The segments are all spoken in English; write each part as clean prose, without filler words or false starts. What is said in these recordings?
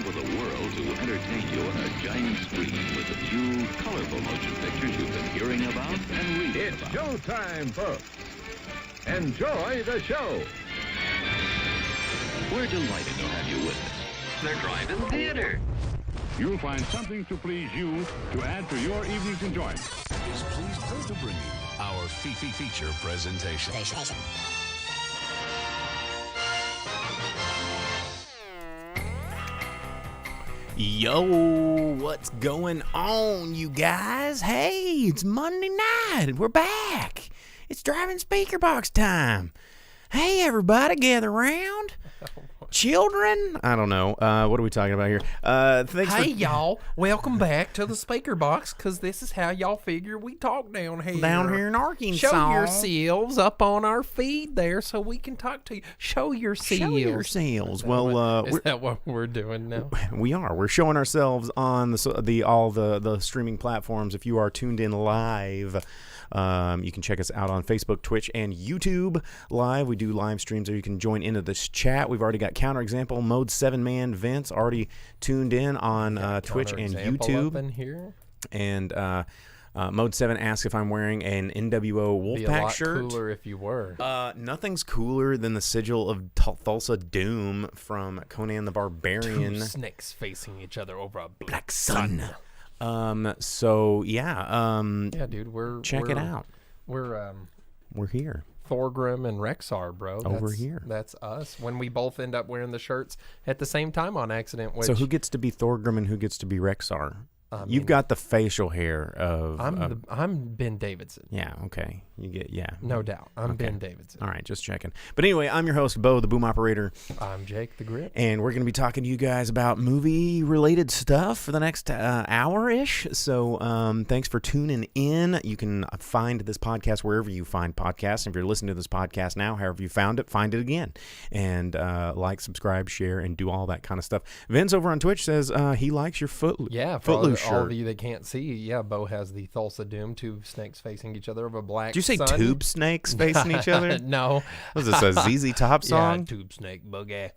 over the world to entertain you on a giant screen with the few colorful motion pictures you've been hearing about and reading It's about. showtime, folks. Enjoy the show. We're delighted to have you with us. They're driving theater. You'll find something to please you to add to your evening's enjoyment. Is pleased to bring you our feature presentation. Yo, what's going on, you guys? Hey, it's Monday night. We're back. It's driving Speakerbox time. Hey, everybody, gather around. Children? I don't know. What are we talking about here? Hey, y'all. Welcome back to the Speakerbox, because this is how y'all figure we talk down here. Down here in Arkansas. Show yourselves up on our feed there so we can talk to you. Show yourselves. Show yourselves. Is that what we're doing now? We are. We're showing ourselves on all the streaming platforms. If you are tuned in live, you can check us out on Facebook, Twitch, and YouTube live. We do live streams there. You can join into this chat. We've already got Counterexample, Mode 7-Man, Vince already tuned in on Twitch and YouTube. Up in here. And Mode 7 asks if I'm wearing an NWO Wolfpack shirt. Be a lot cooler if you were. Nothing's cooler than the sigil of Thulsa Doom from Conan the Barbarian. Two snakes facing each other over a black sun. So yeah. Yeah, dude, check it out. We're here. Thorgrim and Rexar, bro. Over here. That's us. When we both end up wearing the shirts at the same time on accident. Which, so who gets to be Thorgrim and who gets to be Rexar? You've got the facial hair of... I'm Ben Davidson. Yeah, okay. No doubt. I'm Ben Davidson. All right, just checking. But anyway, I'm your host, Bo, the Boom Operator. I'm Jake, the Grip. And we're going to be talking to you guys about movie-related stuff for the next hour-ish. So thanks for tuning in. You can find this podcast wherever you find podcasts. If you're listening to this podcast now, however you found it, find it again. And like, subscribe, share, and do all that kind of stuff. Vince over on Twitch says he likes your Footloose shirt. All of you that can't see, yeah, Bo has the Thulsa Doom, two snakes facing each other of a black Did you say sun. tube snakes facing each other? No. Was this a ZZ Top song? Yeah, tube snake boogie.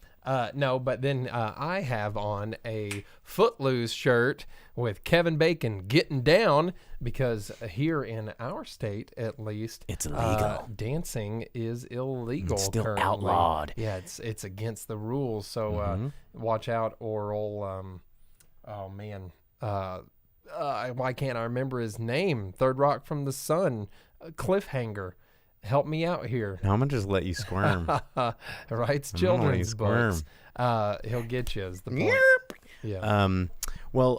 No, but then I have on a Footloose shirt with Kevin Bacon getting down, because here in our state, at least, it's illegal. Dancing is illegal. It's still currently. outlawed. Yeah, it's against the rules. So watch out, Oral. Oh man. Why can't I remember his name? Third Rock from the Sun, Cliffhanger. Help me out here. No, I'm gonna just let you squirm. Writes children's books. He'll get you. Is the point? Yeah. Well,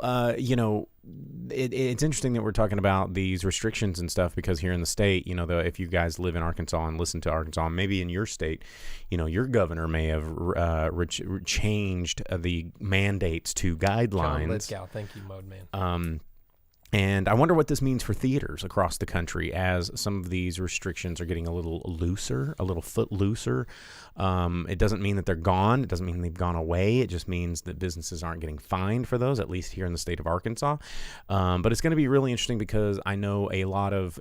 it's interesting that we're talking about these restrictions and stuff, because here in the state, if you guys live in Arkansas and listen to Arkansas, maybe in your state, your governor may have changed the mandates to guidelines. Let's go. Thank you, Mode Man. And I wonder what this means for theaters across the country as some of these restrictions are getting a little looser, a little foot looser. It doesn't mean that they're gone. It doesn't mean they've gone away. It just means that businesses aren't getting fined for those, at least here in the state of Arkansas. But it's going to be really interesting, because I know a lot of,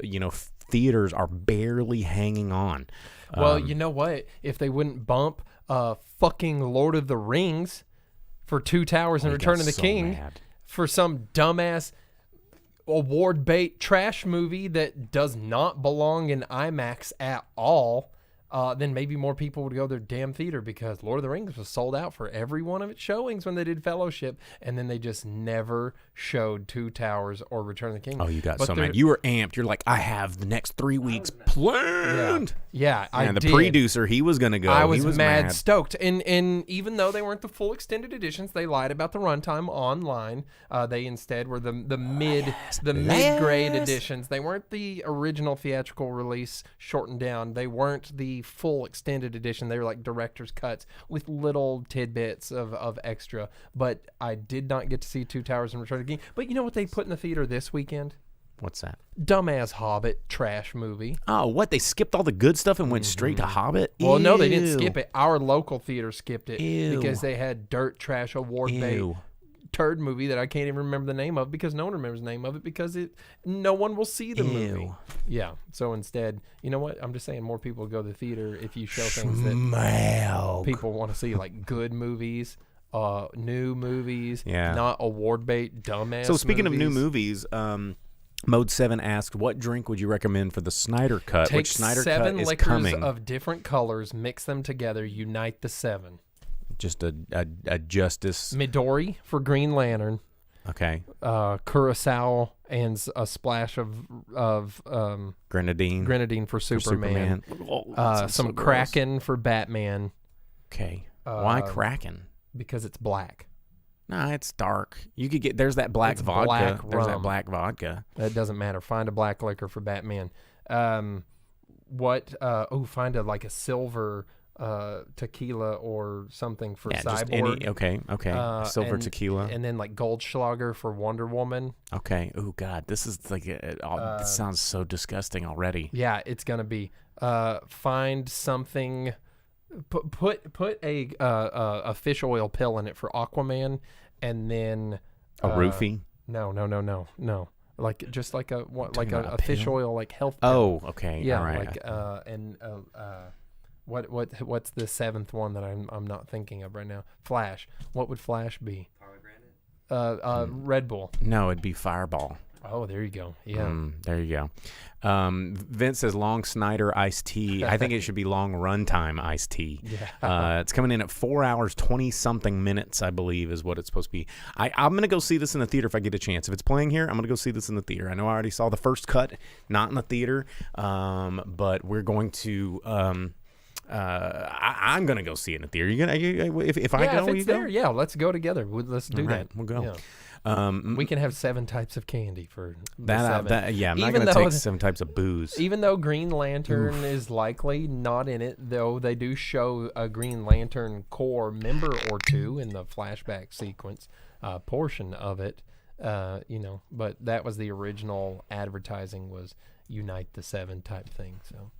theaters are barely hanging on. Well, you know what? If they wouldn't bump fucking Lord of the Rings for Two Towers and Return of the King for some dumbass award bait trash movie that does not belong in IMAX at all, then maybe more people would go to their damn theater, because Lord of the Rings was sold out for every one of its showings when they did Fellowship, and then they just never showed Two Towers or Return of the King. Oh, you got so mad. You were amped. You're like, I have the next 3 weeks planned. Yeah, I did. And the producer, he was going to go. I was mad stoked. And even though they weren't the full extended editions, they lied about the runtime online. They instead were the mid-grade editions. They weren't the original theatrical release shortened down. They weren't the full extended edition. They were like director's cuts with little tidbits of extra. But I did not get to see Two Towers and Return of the King. But you know what they put in the theater this weekend? What's that? Dumbass Hobbit trash movie. Oh, what? They skipped all the good stuff and went straight to Hobbit? Well, no, they Ew. didn't skip it. Our local theater skipped it. Ew. Because they had dirt trash award bait turd movie that I can't even remember the name of, because no one remembers the name of it, because no one will see the movie. Yeah. So instead, you know what? I'm just saying more people go to the theater if you show things that people want to see, like good movies. new movies, Yeah. not award bait dumbass. So speaking movies. of new movies, Mode 7 asked, what drink would you recommend for the Snyder Cut? Take Which Snyder 7 Cut is liquors coming? of different colors, mix them together, unite the 7. Just a Justice. Midori for Green Lantern, Okay. Curacao, and a splash of Grenadine. for Superman. Some Kraken for Batman. Okay. Why Kraken? Because it's black. Nah, it's dark. You could get. There's that black It's vodka. black There's that rum. black vodka. That doesn't matter. Find a black liquor for Batman. Find a silver tequila or something for Yeah, Cyborg. just any. Okay. Silver and- tequila. And then like Goldschlager for Wonder Woman. Okay. Oh God, this is like this sounds so disgusting already. Yeah, it's gonna be. Find something. Put a fish oil pill in it for Aquaman, and then A roofie. No. Like just like a about a fish pill? oil like health. Pill. Oh, okay. Yeah, All right. what's the 7th one that I'm not thinking of right now? Flash. What would Flash be? Red Bull. No, it'd be Fireball. Oh, there you go. Yeah. There you go. Vince says long Snyder iced tea. I think it should be long runtime iced tea. Yeah. It's coming in at 4 hours, 20-something minutes, I believe, is what it's supposed to be. I'm going to go see this in the theater if I get a chance. If it's playing here, I'm going to go see this in the theater. I know I already saw the first cut, not in the theater, but we're going to... I'm going to go see it in the theater. You gonna, if I go, if it's you there, go? yeah, let's go together. Let's do Right, that. we'll go. Yeah. We can have 7 types of candy for the 7. I'm not Even going to though take 7 types of booze. Even though Green Lantern is likely not in it, though they do show a Green Lantern Corps member or two in the flashback sequence portion of it, but that was the original advertising, was unite the 7 type thing. So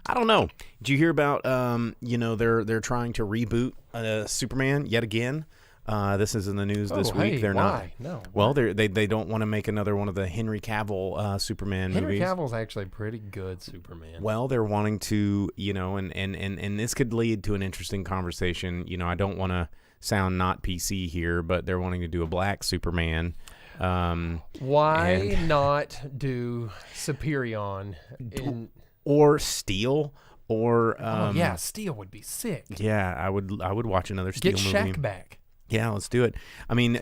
I don't know. Did you hear about they're trying to reboot Superman yet again? This is in the news this week. They're why? not. No. Well, they don't want to make another one of the Henry Cavill Superman Henry movies. Cavill's actually pretty good Superman. Well, they're wanting to, and this could lead to an interesting conversation. I don't want to sound not PC here, but they're wanting to do a black Superman. Why not do Superion or Steel? Or Steel would be sick. Yeah, I would watch another Steel movie. movie. Get Shaq back. Yeah, let's do it. I mean,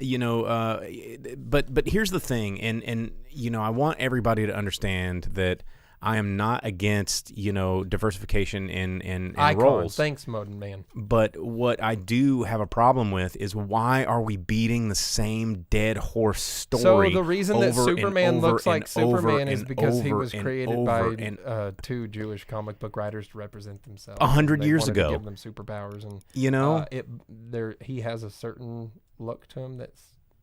but here's the thing, and I want everybody to understand that I am not against, diversification in roles. Thanks, Modern Man. But what I do have a problem with is, why are we beating the same dead horse story? So the reason that Superman looks like Superman is because he was created by 2 Jewish comic book writers to represent themselves 100 years ago. To give them superpowers, and he has a certain look to him that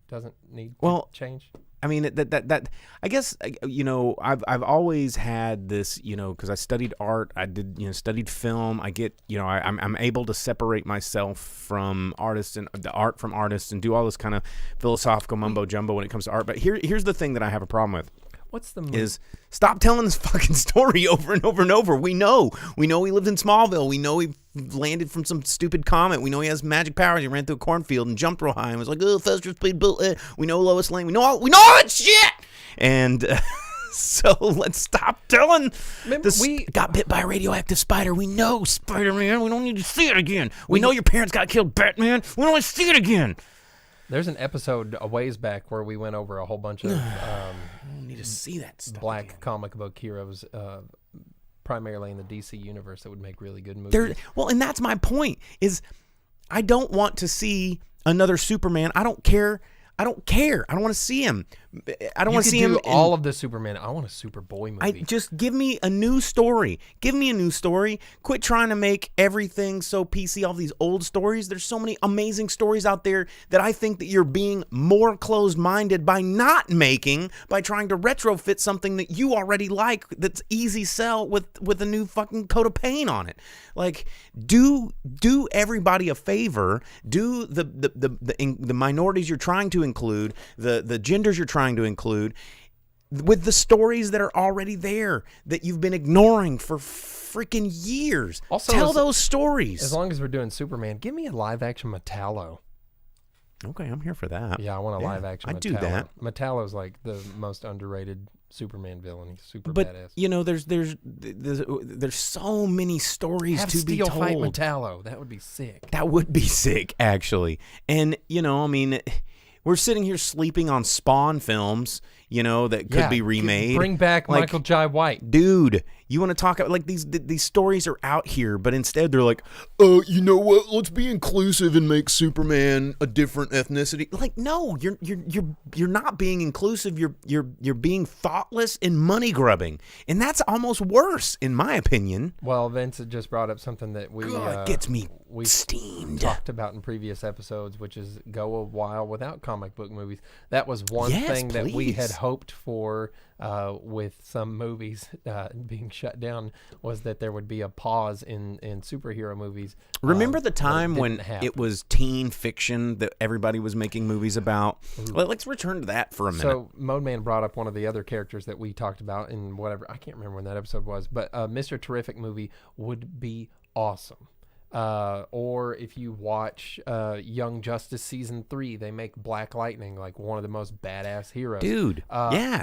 doesn't need to change. I mean, that I guess, I've always had this, because I studied art, I did, studied film. I get, I'm able to separate myself from artists and the art from artists and do all this kind of philosophical mumbo jumbo when it comes to art. But here's the thing that I have a problem with. What's the movie? Is stop telling this fucking story over and over and over. We know he lived in Smallville. We know he landed from some stupid comet. We know he has magic powers. He ran through a cornfield and jumped real high and was like, oh, faster speed. We know Lois Lane. We know all that shit. And so let's stop telling. We got bit by a radioactive spider. We know Spider-Man. We don't need to see it again. We know your parents got killed, Batman. We don't want to see it again. There's an episode a ways back where we went over a whole bunch of I don't need to see that stuff black again. comic book heroes, primarily in the DC universe, that would make really good movies. And that's my point, is I don't want to see another Superman. I don't care. I don't want to see him. I don't want to see him. All of the Superman. I want a Superboy movie. Just give me a new story. Quit trying to make everything so PC. All these old stories. There's so many amazing stories out there that I think that you're being more closed-minded by not making, by trying to retrofit something that you already like, that's easy sell with a new fucking coat of paint on it. Like, do everybody a favor. Do the minorities you're trying to include, the genders you're trying to include, with the stories that are already there that you've been ignoring for freaking years. Also, tell those stories. As long as we're doing Superman, give me a live action Metallo. Okay, I'm here for that. Yeah, I want a live action. I'd do that. Metallo's like the most underrated Superman villain. He's super But badass. you know, there's so many stories to be told. Fight Metallo. That would be sick. That would be sick, actually. And you know, I mean, we're sitting here sleeping on Spawn films, you know, that could be remade. Bring back like, Michael Jai White. Dude, you want to talk about, like, these stories are out here, but instead they're like, oh, you know what? Let's be inclusive and make Superman a different ethnicity. Like, no, you're not being inclusive. You're being thoughtless and money grubbing, and that's almost worse, in my opinion. Well, Vince had just brought up something that we gets me steamed. Talked about in previous episodes, which is go a while without comic book movies. That was one thing that we had hoped for with some movies being shut down, was that there would be a pause in superhero movies. Remember the time when it was teen fiction that everybody was making movies about? Let's return to that for a minute. So Mode Man brought up one of the other characters that we talked about in whatever, I can't remember when that episode was, but Mr. Terrific movie would be awesome. Or if you watch Young Justice Season 3, they make Black Lightning like one of the most badass heroes. Dude, yeah.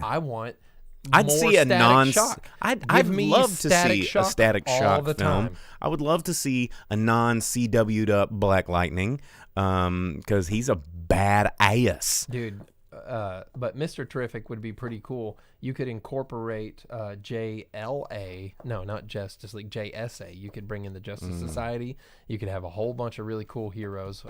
I'd see a non-shock. I'd love to see a Static Shock film. I would love to see a non-CW'd up Black Lightning, because he's a badass. Dude, but Mr. Terrific would be pretty cool. You could incorporate JLA. No, not Justice League. JSA. You could bring in the Justice Society. You could have a whole bunch of really cool heroes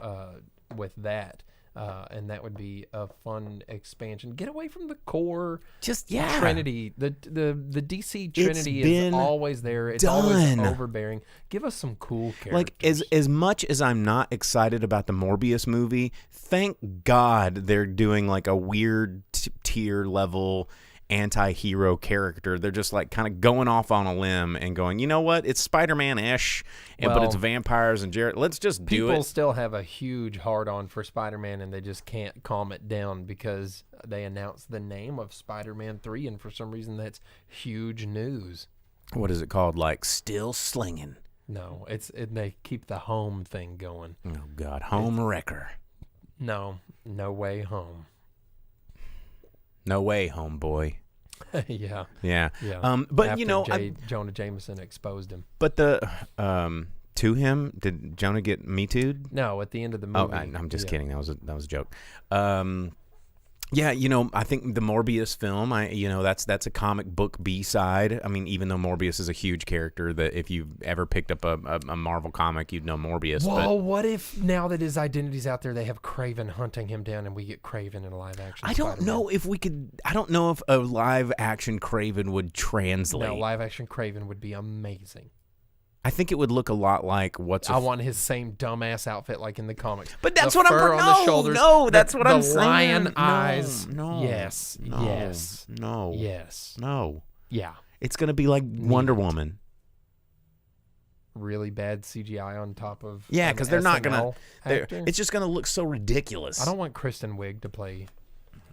with that. And that would be a fun expansion. Get away from the core Trinity. The DC Trinity is always there. It's always overbearing. Give us some cool characters. Like, as much as I'm not excited about the Morbius movie, thank God they're doing like a weird tier level anti-hero character. They're just like kind of going off on a limb and going, you know what? It's Spider-Man-ish, but it's vampires and Jared. Let's just do it. People still have a huge hard-on for Spider-Man, and they just can't calm it down because they announced the name of Spider-Man 3, and for some reason that's huge news. What is it called? Like, Still Slinging? No, they keep the home thing going. Oh, God. Home Wrecker. No way home. No way, homeboy. Yeah. But after you know, Jonah Jameson exposed him. But to him, did Jonah get Me Too'd? No, at the end of the movie. Oh, I'm just kidding. That was a joke. Yeah, you know, I think the Morbius film, that's a comic book B-side. I mean, even though Morbius is a huge character, that if you've ever picked up a Marvel comic, you'd know Morbius. Whoa, what if now that his identity's out there, they have Kraven hunting him down and we get Kraven in a live action? I don't know if a live action Kraven would translate. No, live action Kraven would be amazing. I think it would look a lot like I want his same dumbass outfit like in the comics. But that's what I'm on the shoulders. No, that's what I'm saying. The lion eyes. No. Yes. No. Yes. No. Yeah. It's going to be like Wonder Woman. Really bad CGI on top of because they're not going to. It's just going to look so ridiculous. I don't want Kristen Wiig to play.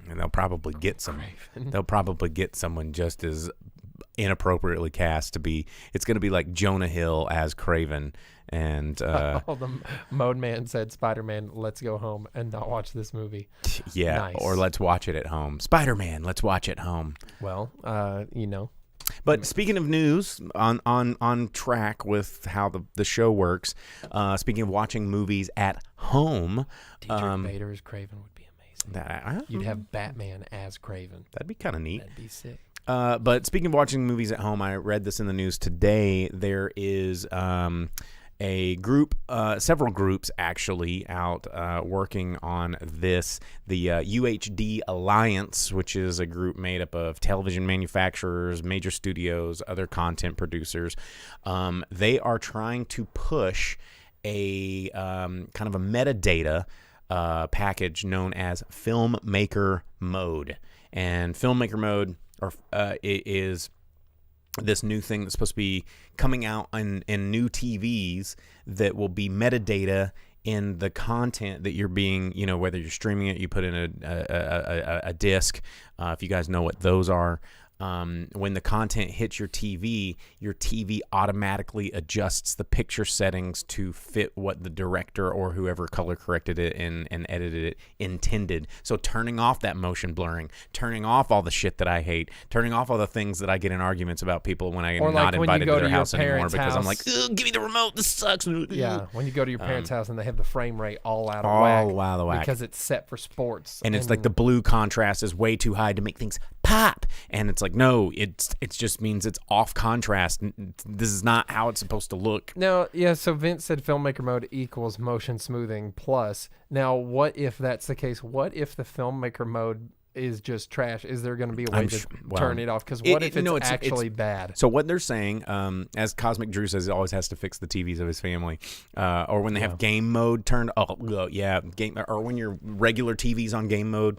And they'll probably get Kraven. They'll probably get someone just as inappropriately cast to be. It's going to be like Jonah Hill as Kraven, and the Mode Man said, "Spider-Man, let's go home and not watch this movie." Yeah, nice. Or let's watch it at home. Spider-Man, let's watch it home. Well, But speaking of news, on track with how the show works. Speaking of watching movies at home, Diedrich Bader as Kraven would be amazing. You'd have Batman as Kraven. That'd be kind of neat. That'd be sick. But speaking of watching movies at home, I read this in the news today. There is a group, several groups actually, out working on this. The UHD Alliance, which is a group made up of television manufacturers, major studios, other content producers. They are trying to push a kind of a metadata package known as Filmmaker Mode. And Filmmaker Mode is this new thing that's supposed to be coming out in new TVs that will be metadata in the content that you're being, whether you're streaming it, you put in a disc. If you guys know what those are, when the content hits your TV automatically adjusts the picture settings to fit what the director or whoever color corrected it and edited it intended. So turning off that motion blurring, turning off all the shit that I hate, turning off all the things that I get in arguments about people when I am not invited to their house anymore because I'm like, give me the remote, this sucks. Yeah, when you go to your parents' house and they have the frame rate all out of whack because it's set for sports. And it's like the blue contrast is way too high to make things pop. And it's like, no, it just means it's off contrast. This is not how it's supposed to look. Now, yeah, so Vince said filmmaker mode equals motion smoothing plus. Now, what if that's the case? What if the filmmaker mode is just trash? Is there going to be a way to turn it off? Because what if it's actually bad? So what they're saying, as Cosmic Drew says, he always has to fix the TVs of his family, or when they have game mode turned. Game, or when your regular TV's on game mode.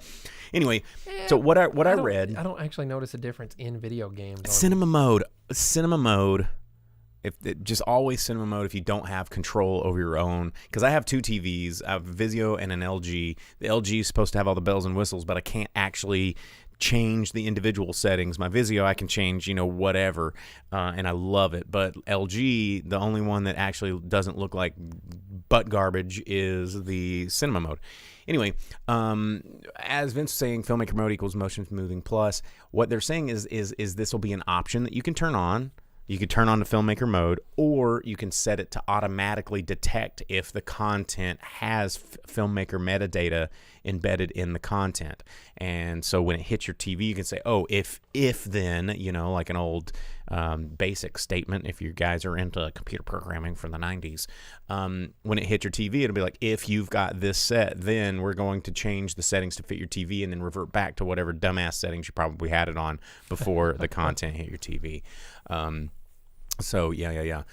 Anyway, so what I read, I don't actually notice a difference in video games. Cinema mode. If it, just always cinema mode if you don't have control over your own. Because I have two TVs. I have a Vizio and an LG. The LG is supposed to have all the bells and whistles, but I can't actually change the individual settings. My Vizio, I can change, whatever, and I love it. But LG, the only one that actually doesn't look like butt garbage is the cinema mode. Anyway, as Vince is saying, filmmaker mode equals motion smoothing plus. What they're saying is this will be an option that you can turn on. You could turn on the filmmaker mode, or you can set it to automatically detect if the content has filmmaker metadata embedded in the content. And so when it hits your TV, you can say, oh, if then, like an old basic statement, if you guys are into computer programming from the 90s, when it hits your TV, it'll be like, if you've got this set, then we're going to change the settings to fit your TV and then revert back to whatever dumbass settings you probably had it on before the content hit your TV. So yeah.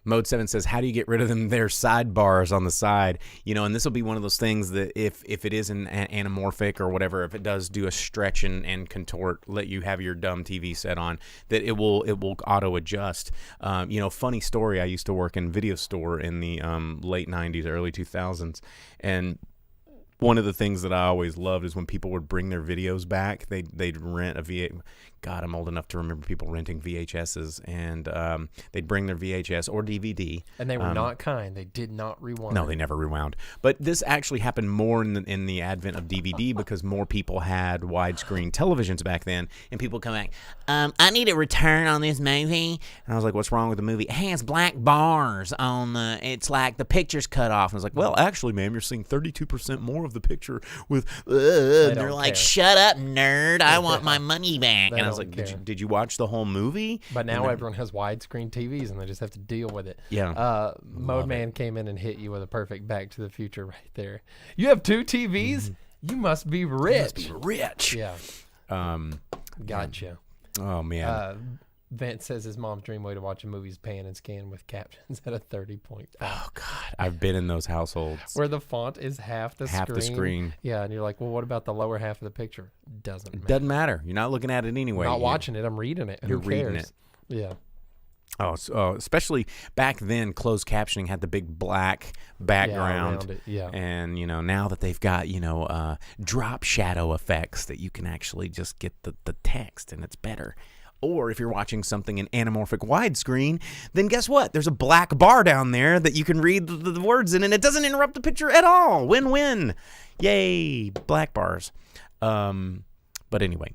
Mode 7 says, how do you get rid of them? Their sidebars on the side, and this will be one of those things that if it is an anamorphic or whatever, if it does do a stretch and contort, let you have your dumb TV set on, that it will auto adjust. Funny story. I used to work in a video store in the late 90s, early 2000s, and one of the things that I always loved is when people would bring their videos back, they'd rent a VHS. God, I'm old enough to remember people renting VHSs, and they'd bring their VHS or DVD. And they were not kind. They did not rewind. No, they never rewound. But this actually happened more in the advent of DVD because more people had widescreen televisions back then, and people come back, I need a return on this movie. And I was like, what's wrong with the movie? It has black bars on it's like the picture's cut off. And I was like, well, actually, ma'am, you're seeing 32% more of the picture with, they're like, shut up, nerd. I want my money back. And I was like, did you watch the whole movie? But now everyone has widescreen TVs and they just have to deal with it. Yeah. Mode Man came in and hit you with a perfect Back to the Future right there. You have two TVs? Mm-hmm. You must be rich. Yeah. Gotcha. Oh, man. Vance says his mom's dream way to watch a movie is pan and scan with captions at a 30.5. Oh, God. I've been in those households. Where the font is half the screen. Yeah, and you're like, well, what about the lower half of the picture? Doesn't matter. You're not looking at it anyway. I'm not watching it. I'm reading it. You're reading it. Yeah. Oh, especially back then, closed captioning had the big black background. Around it. Yeah. And, now that they've got, drop shadow effects that you can actually just get the text and it's better. Or if you're watching something in anamorphic widescreen, then guess what? There's a black bar down there that you can read the words in, and it doesn't interrupt the picture at all. Win-win. Yay, black bars. But anyway,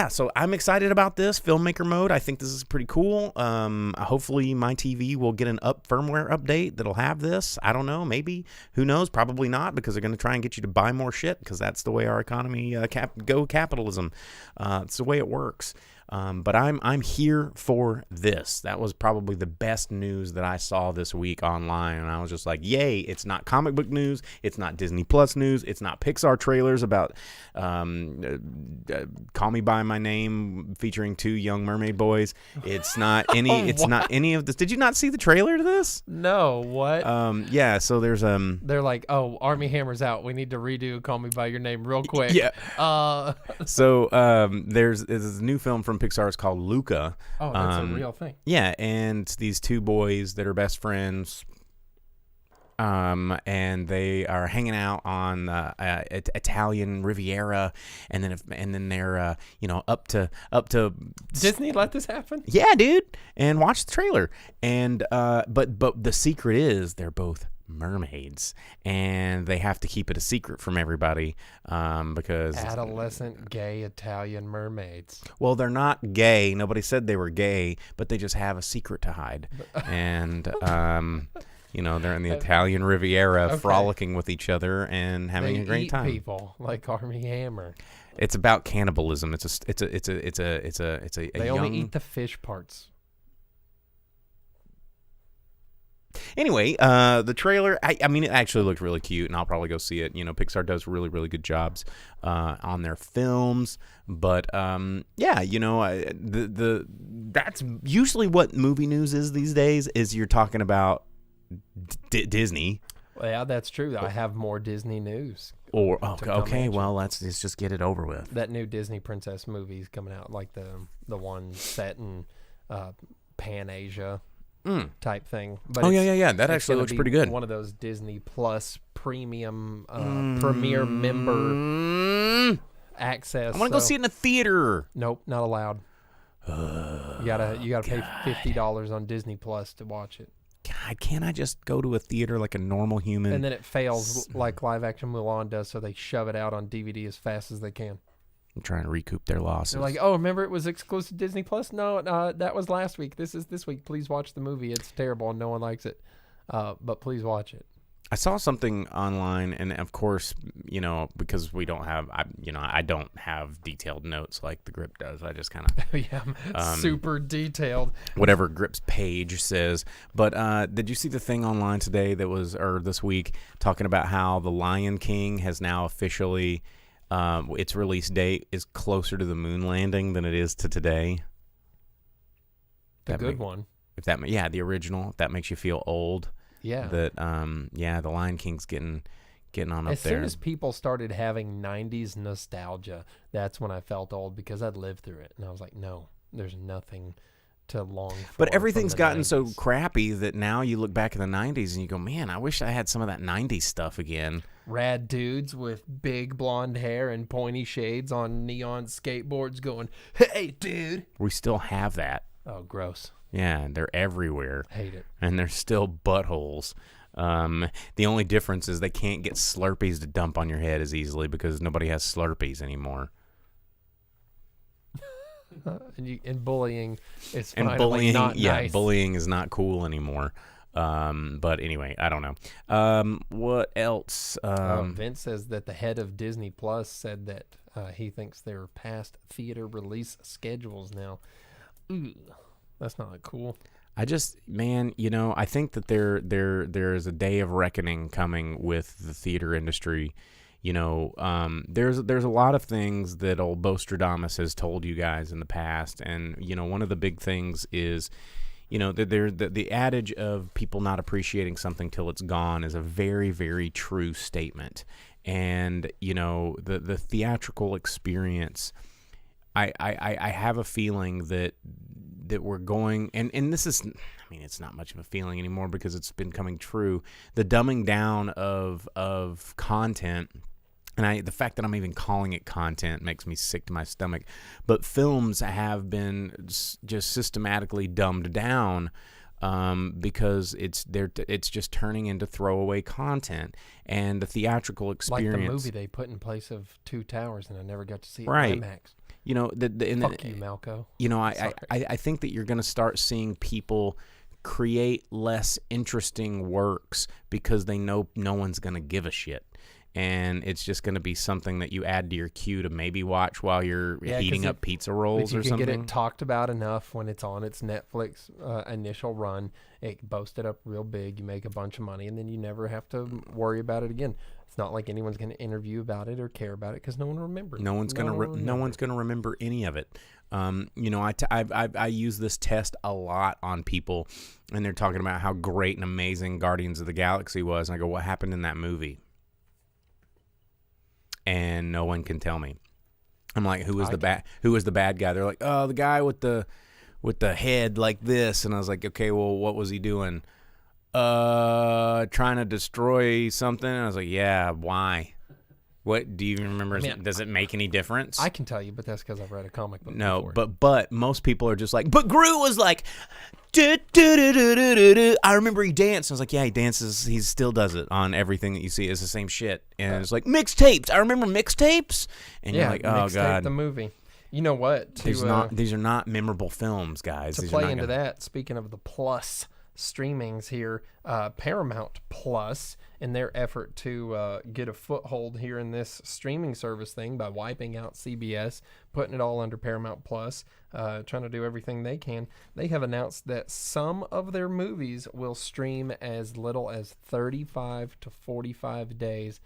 so I'm excited about this filmmaker mode. I think this is pretty cool. Hopefully my TV will get an firmware update that'll have this. I don't know, maybe. Who knows? Probably not, because they're going to try and get you to buy more shit, because that's the way our economy capitalism. It's the way it works. But I'm here for this. That was probably the best news that I saw this week online, and I was just like, yay. It's not comic book news. It's not Disney Plus news. It's not Pixar trailers about Call Me By My Name featuring 2 young mermaid boys. It's not any not any of this. Did you not see the trailer to this? No, what? Yeah, so there's they're like, oh, Army Hammer's out. We need to redo Call Me By Your Name real quick. Yeah. So there's a new film from Pixar. It's called Luca. Oh, that's a real thing. Yeah, and these 2 boys that are best friends and they are hanging out on Italian Riviera, and then they're up to Disney let this happen? Yeah, dude. And watch the trailer. And but the secret is they're both mermaids, and they have to keep it a secret from everybody because adolescent gay Italian mermaids. Well, they're not gay. Nobody said they were gay, but they just have a secret to hide. And they're in the Italian Riviera, frolicking with each other and having a great time. People like Armie Hammer. It's about cannibalism. They only eat the fish parts. Anyway, the trailer, I mean, it actually looked really cute, and I'll probably go see it. Pixar does really, really good jobs on their films. But, that's usually what movie news is these days, is you're talking about Disney. Well, yeah, that's true. I have more Disney news. Well, let's just get it over with. That new Disney princess movie is coming out, like the one set in Pan-Asia. Type thing. But yeah. That actually looks pretty good. One of those Disney Plus premium premier member access. I want to go see it in a theater. Nope, not allowed. You gotta pay $50 on Disney Plus to watch it. God, can't I just go to a theater like a normal human? And then it fails like live action Mulan does, so they shove it out on DVD as fast as they can. Trying to recoup their losses. They're like, oh, remember it was exclusive to Disney Plus? No, that was last week. This is this week. Please watch the movie. It's terrible and no one likes it. But please watch it. I saw something online, and of course, because we don't have, I don't have detailed notes like the Grip does. I just kind of super detailed. Whatever Grip's page says. But did you see the thing online today this week talking about how The Lion King has now officially its release date is closer to the moon landing than it is to today? The good one. The original. If that makes you feel old. Yeah. The Lion King's getting on up there. As soon as people started having 90s nostalgia, that's when I felt old, because I'd lived through it. And I was like, no, there's nothing to long for. But everything's gotten 90s. so crappy that now you look back at the 90s and you go, man, I wish I had some of that 90s stuff again. Rad dudes with big blonde hair and pointy shades on neon skateboards going, hey, dude. We still have that. Oh, gross. Yeah, they're everywhere. Hate it. And they're still buttholes. The only difference is they can't get Slurpees to dump on your head as easily because nobody has Slurpees anymore. And bullying is finally not nice. Bullying is not cool anymore. But anyway, I don't know. What else? Vince says that the head of Disney Plus said that he thinks they're past theater release schedules now. Ooh, that's not cool. I think that there is a day of reckoning coming with the theater industry. There's a lot of things that old Bostradamus has told you guys in the past, and one of the big things is, the adage of people not appreciating something till it's gone is a very, very true statement. And the theatrical experience, I have a feeling that we're going, and this is, it's not much of a feeling anymore because it's been coming true. The dumbing down of content, and the fact that I'm even calling it content makes me sick to my stomach. But films have been just systematically dumbed down because it's just turning into throwaway content, and the theatrical experience, like the movie they put in place of Two Towers, and I never got to see it right. in IMAX. Fuck you, Malco. I think that you're going to start seeing people create less interesting works because they know no one's going to give a shit. And it's just going to be something that you add to your queue to maybe watch while you're heating up pizza rolls or something. If you can get it talked about enough when it's on its Netflix initial run, it boasts it up real big, you make a bunch of money, and then you never have to worry about it again. It's not like anyone's going to interview about it or care about it because no one remembers. No one's going to remember any of it. I use this test a lot on people, and they're talking about how great and amazing Guardians of the Galaxy was, and I go, what happened in that movie? And no one can tell me. I'm like, who was the bad guy? They're like, oh, the guy with the head like this. And I was like, okay, well, what was he doing? trying to destroy something. I was like, yeah, why? What do you even remember? Does it make any difference? I can tell you, but that's because I've read a comic book. No, before. but most people are just like, but Groot was like, I remember he danced. I was like, yeah, he dances. He still does it on everything that you see. It's the same shit. And it's like mixtapes. I remember mixtapes. And you're like, oh god, the movie. You know what? These are not memorable films, guys. To play into that, speaking of the plus streamings here, Paramount Plus, in their effort to get a foothold here in this streaming service thing by wiping out CBS, putting it all under Paramount Plus, trying to do everything they can, they have announced that some of their movies will stream as little as 35 to 45 days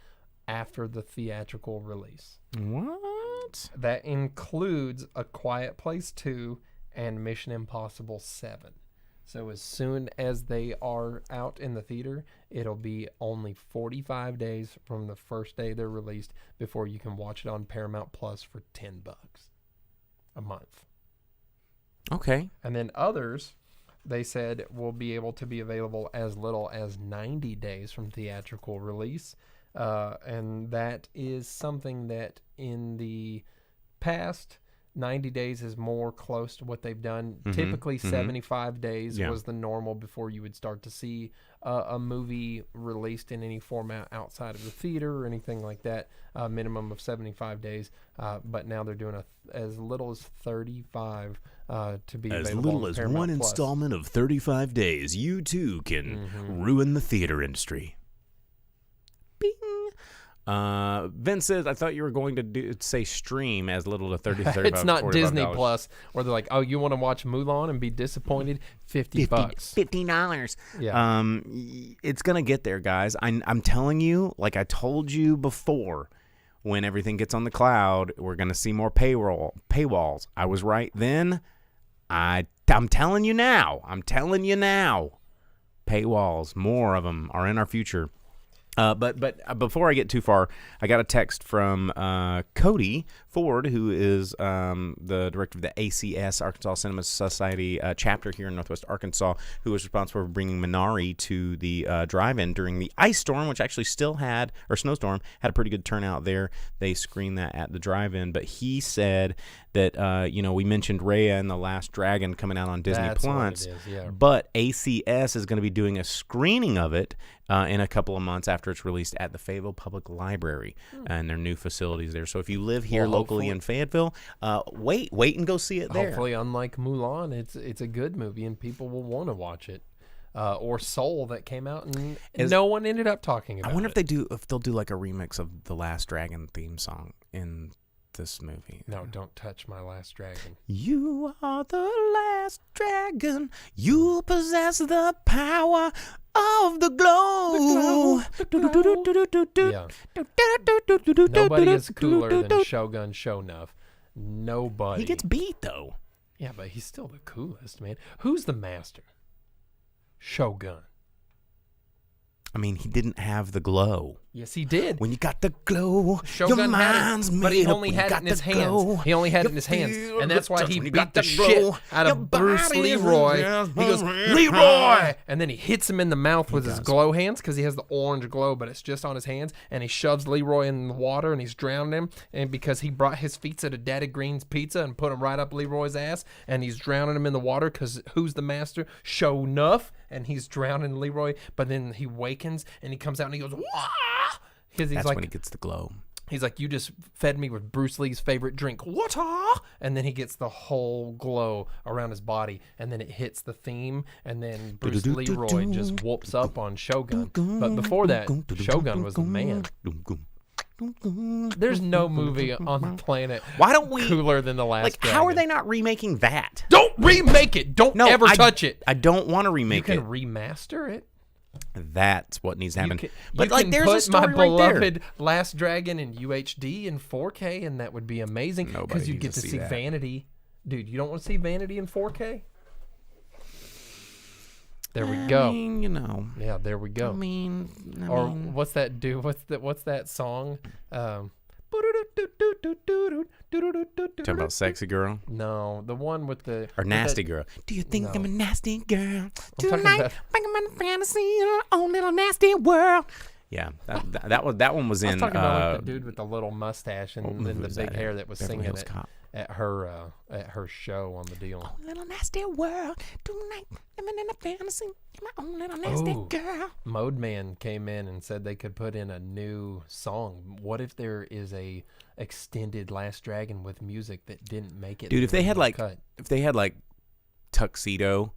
after the theatrical release. What? That includes A Quiet Place 2 and Mission Impossible 7. So as soon as they are out in the theater, it'll be only 45 days from the first day they're released before you can watch it on Paramount Plus for $10 a month. Okay. And then others, they said, will be able to be available as little as 90 days from theatrical release. And that is something that in the past, 90 days is more close to what they've done. Typically, 75 days was the normal before you would start to see a movie released in any format outside of the theater or anything like that. A minimum of 75 days. But now they're doing as little as 35 to be as available little on as Paramount one Plus. installment of 35 days. You too can ruin the theater industry. Bing. Vince says, I thought you were going to say stream as little to 30, 35, It's not $45. Disney Plus, where they're like, oh, you want to watch Mulan and be disappointed? $50. $50. Yeah. It's going to get there, guys. I'm telling you, like I told you before, when everything gets on the cloud, we're going to see more paywalls. I was right then. I'm telling you now. Paywalls, more of them are in our future. But before I get too far, I got a text from Cody Ford, who is the director of the ACS, Arkansas Cinema Society chapter here in Northwest Arkansas, who was responsible for bringing Minari to the drive-in during the ice storm, which actually snowstorm, had a pretty good turnout there. They screened that at the drive-in, but he said that, we mentioned Raya and the Last Dragon coming out on Disney Plus, but ACS is going to be doing a screening of it in a couple of months after it's released at the Fayetteville Public Library and their new facilities there. So if you live here locally in Fayetteville, wait and go see it there. Hopefully, unlike Mulan, it's a good movie and people will want to watch it. Or Soul that came out and no one ended up talking about it. I wonder if they'll do like a remix of the Last Dragon theme song in this movie. No, don't touch my last dragon. You are the last dragon. You possess the power of the glow. Yeah. Nobody is cooler than Shogun Shonuff. Nobody. He gets beat though. Yeah, but he's still the coolest, man. Who's the master? Shogun. I mean, he didn't have the glow. Yes, he did. When you got the glow, Shogun your mind's made but he up. only When had you it in got his the hands. glow, He only had it in his hands, and that's why he beat the shit out of Bruce Leroy. He goes, Leroy! And then he hits him in the mouth with his glow hands because he has the orange glow, but it's just on his hands, and he shoves Leroy in the water, and he's drowning him, and because he brought his feet to Daddy Green's Pizza and put him right up Leroy's ass, and he's drowning him in the water because who's the master? Shonuff, and he's drowning Leroy, but then he wakens, and he comes out, and he goes, wah! That's like, when he gets the glow. He's like, you just fed me with Bruce Lee's favorite drink, water, and then he gets the whole glow around his body, and then it hits the theme, and then Bruce Leroy just whoops up on Shogun. But before that, Shogun was the man. There's no movie on the planet cooler than The Last Dragon. How are they not remaking that? Don't remake it. Don't ever touch it. I don't want to remake it. You can remaster it. That's what needs to happen. But like, there's a story my beloved Last Dragon in UHD and 4K, and that would be amazing because you get to see Vanity. Dude, you don't want to see Vanity in 4K? There we go. I mean, Yeah, there we go. I mean, what's that do? What's that song? Talking about Sexy Girl? No, the one with the... Or Nasty Girl. Do you think I'm a nasty girl? Tonight, I'm a fantasy in our own little nasty world. Yeah, that one was in... I was talking about like the dude with the little mustache and the big hair that was Beverly singing Hills Cop. at her show on the deal. Oh, little nasty world. Tonight, living in a fantasy in my own little nasty girl. Mode Man came in and said they could put in a new song. What if there is a extended Last Dragon with music that didn't make it? Dude, if they had cut? Tuxedo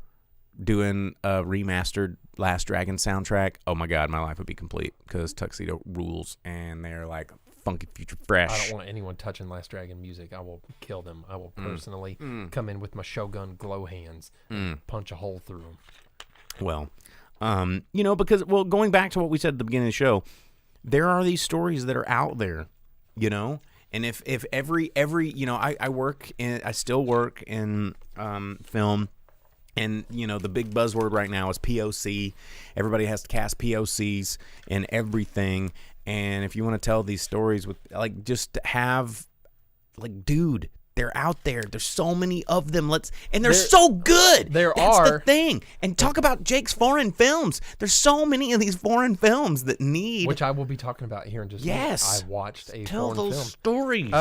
doing a remastered Last Dragon soundtrack, oh my God, my life would be complete because Tuxedo rules and they're like funky future fresh. I don't want anyone touching Last Dragon music. I will kill them. I will personally come in with my Shogun glow hands and punch a hole through them. Well, because going back to what we said at the beginning of the show, there are these stories that are out there, and if every I still work in film. And, the big buzzword right now is POC. Everybody has to cast POCs and everything. And if you want to tell these stories with, just have, dude, they're out there. There's so many of them. And they're so good. That's the thing. And talk about Jake's foreign films. There's so many of these foreign films that need. Which I will be talking about here in just a minute. I watched a foreign film. Tell those stories.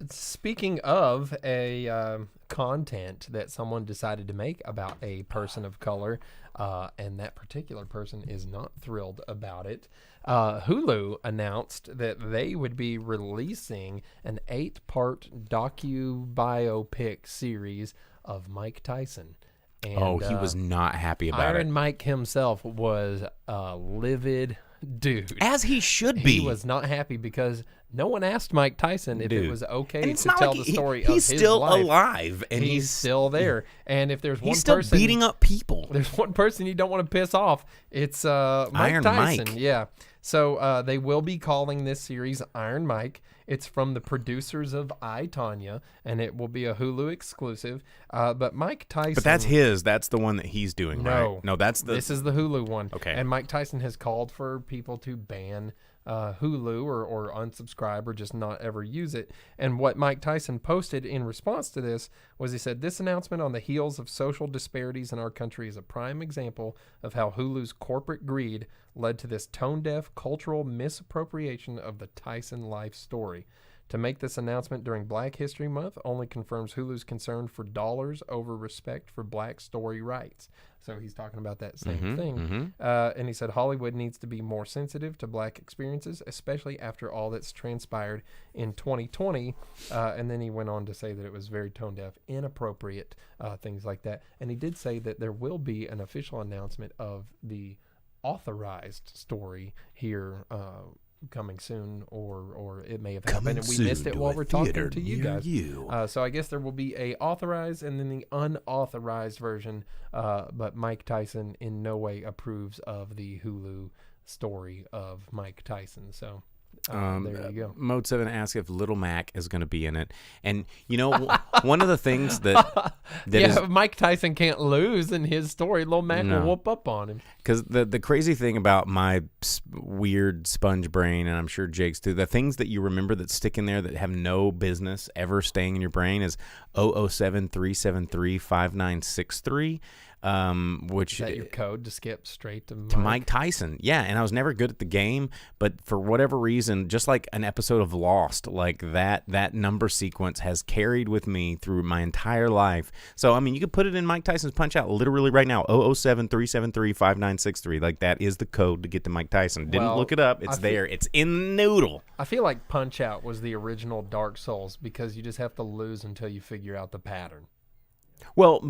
Speaking of a content that someone decided to make about a person of color, and that particular person is not thrilled about it. Hulu announced that they would be releasing an 8-part biopic series of Mike Tyson. And, he was not happy about it. Iron Mike himself was a livid dude. As he should be. He was not happy because no one asked Mike Tyson if it was okay to tell the story of his life. He's still alive. And he's still there. And if there's one he's still person... beating up people. There's one person you don't want to piss off. It's Mike Tyson. Mike. Yeah. So they will be calling this series Iron Mike. It's from the producers of I, Tonya, and it will be a Hulu exclusive. But Mike Tyson... But that's his. That's the one that he's doing, right? No, that's the... This is the Hulu one. Okay. And Mike Tyson has called for people to ban Hulu or unsubscribe or just not ever use it. And what Mike Tyson posted in response to this was he said, "This announcement on the heels of social disparities in our country is a prime example of how Hulu's corporate greed led to this tone-deaf cultural misappropriation of the Tyson life story. To make this announcement during Black History Month only confirms Hulu's concern for dollars over respect for Black story rights." So he's talking about that same thing. And he said Hollywood needs to be more sensitive to Black experiences, especially after all that's transpired in 2020. And then he went on to say that it was very tone-deaf, inappropriate, things like that. And he did say that there will be an official announcement of the authorized story here coming soon, or it may have happened and we missed it while we're talking to you guys. So I guess there will be a authorized and then the unauthorized version, but Mike Tyson in no way approves of the Hulu story of Mike Tyson. So there you go. Mode 7 asks if Little Mac is going to be in it. And, one of the things that Mike Tyson can't lose in his story. Little Mac will whoop up on him. Because the crazy thing about my weird sponge brain, and I'm sure Jake's too, the things that you remember that stick in there that have no business ever staying in your brain is 007-373-5963. Which is that your code to skip straight to Mike Tyson? Yeah, and I was never good at the game, but for whatever reason, just like an episode of Lost, like that number sequence has carried with me through my entire life. So I mean, you could put it in Mike Tyson's Punch Out literally right now, 007-373-5963. Like that is the code to get to Mike Tyson. Didn't look it up. It's there. It's in the noodle. I feel like Punch Out was the original Dark Souls because you just have to lose until you figure out the pattern. Well,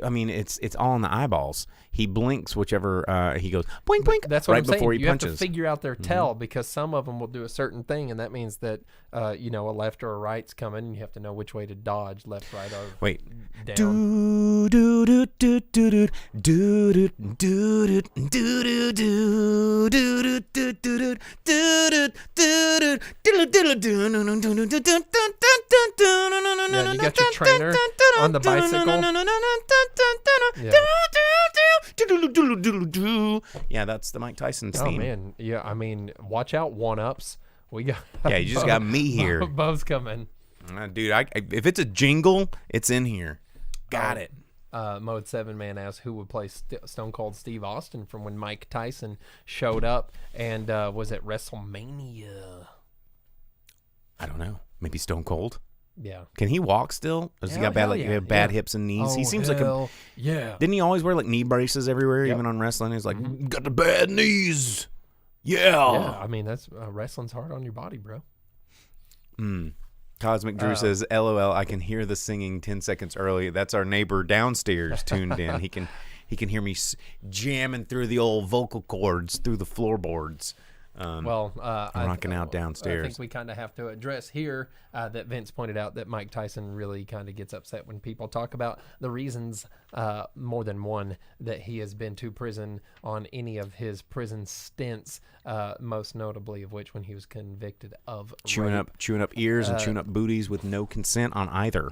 I mean, it's all in the eyeballs. He blinks whichever he goes blink blink. That's what right I'm saying. before he you punches. Have to figure out their tell because some of them will do a certain thing, and that means that a left or a right's coming, and you have to know which way to dodge, left, right, or down. Do do do do do do do do do do do do Yeah, you got your trainer on the bicycle. Yeah, that's the Mike Tyson theme. Oh man, yeah. I mean, watch out, 1-ups. We got you just got me here. Bub's coming. Dude, if it's a jingle, it's in here. Got it. Mode 7 Man asks who would play Stone Cold Steve Austin from when Mike Tyson showed up and was at WrestleMania. I don't know. Maybe Stone Cold? Yeah. Can he walk still? Does he got bad hips and knees? He seems like a... Yeah. Didn't he always wear like knee braces everywhere, even on wrestling? He's like, got the bad knees. Yeah. Yeah, I mean, that's wrestling's hard on your body, bro. Cosmic Drew says, LOL, I can hear the singing 10 seconds early. That's our neighbor downstairs tuned in. He can hear me jamming through the old vocal cords, through the floorboards. I'm rocking out downstairs. I think we kind of have to address here that Vince pointed out that Mike Tyson really kind of gets upset when people talk about the reasons, more than one, that he has been to prison on any of his prison stints, most notably of which when he was convicted of chewing rape. up ears and chewing up booties with no consent on either.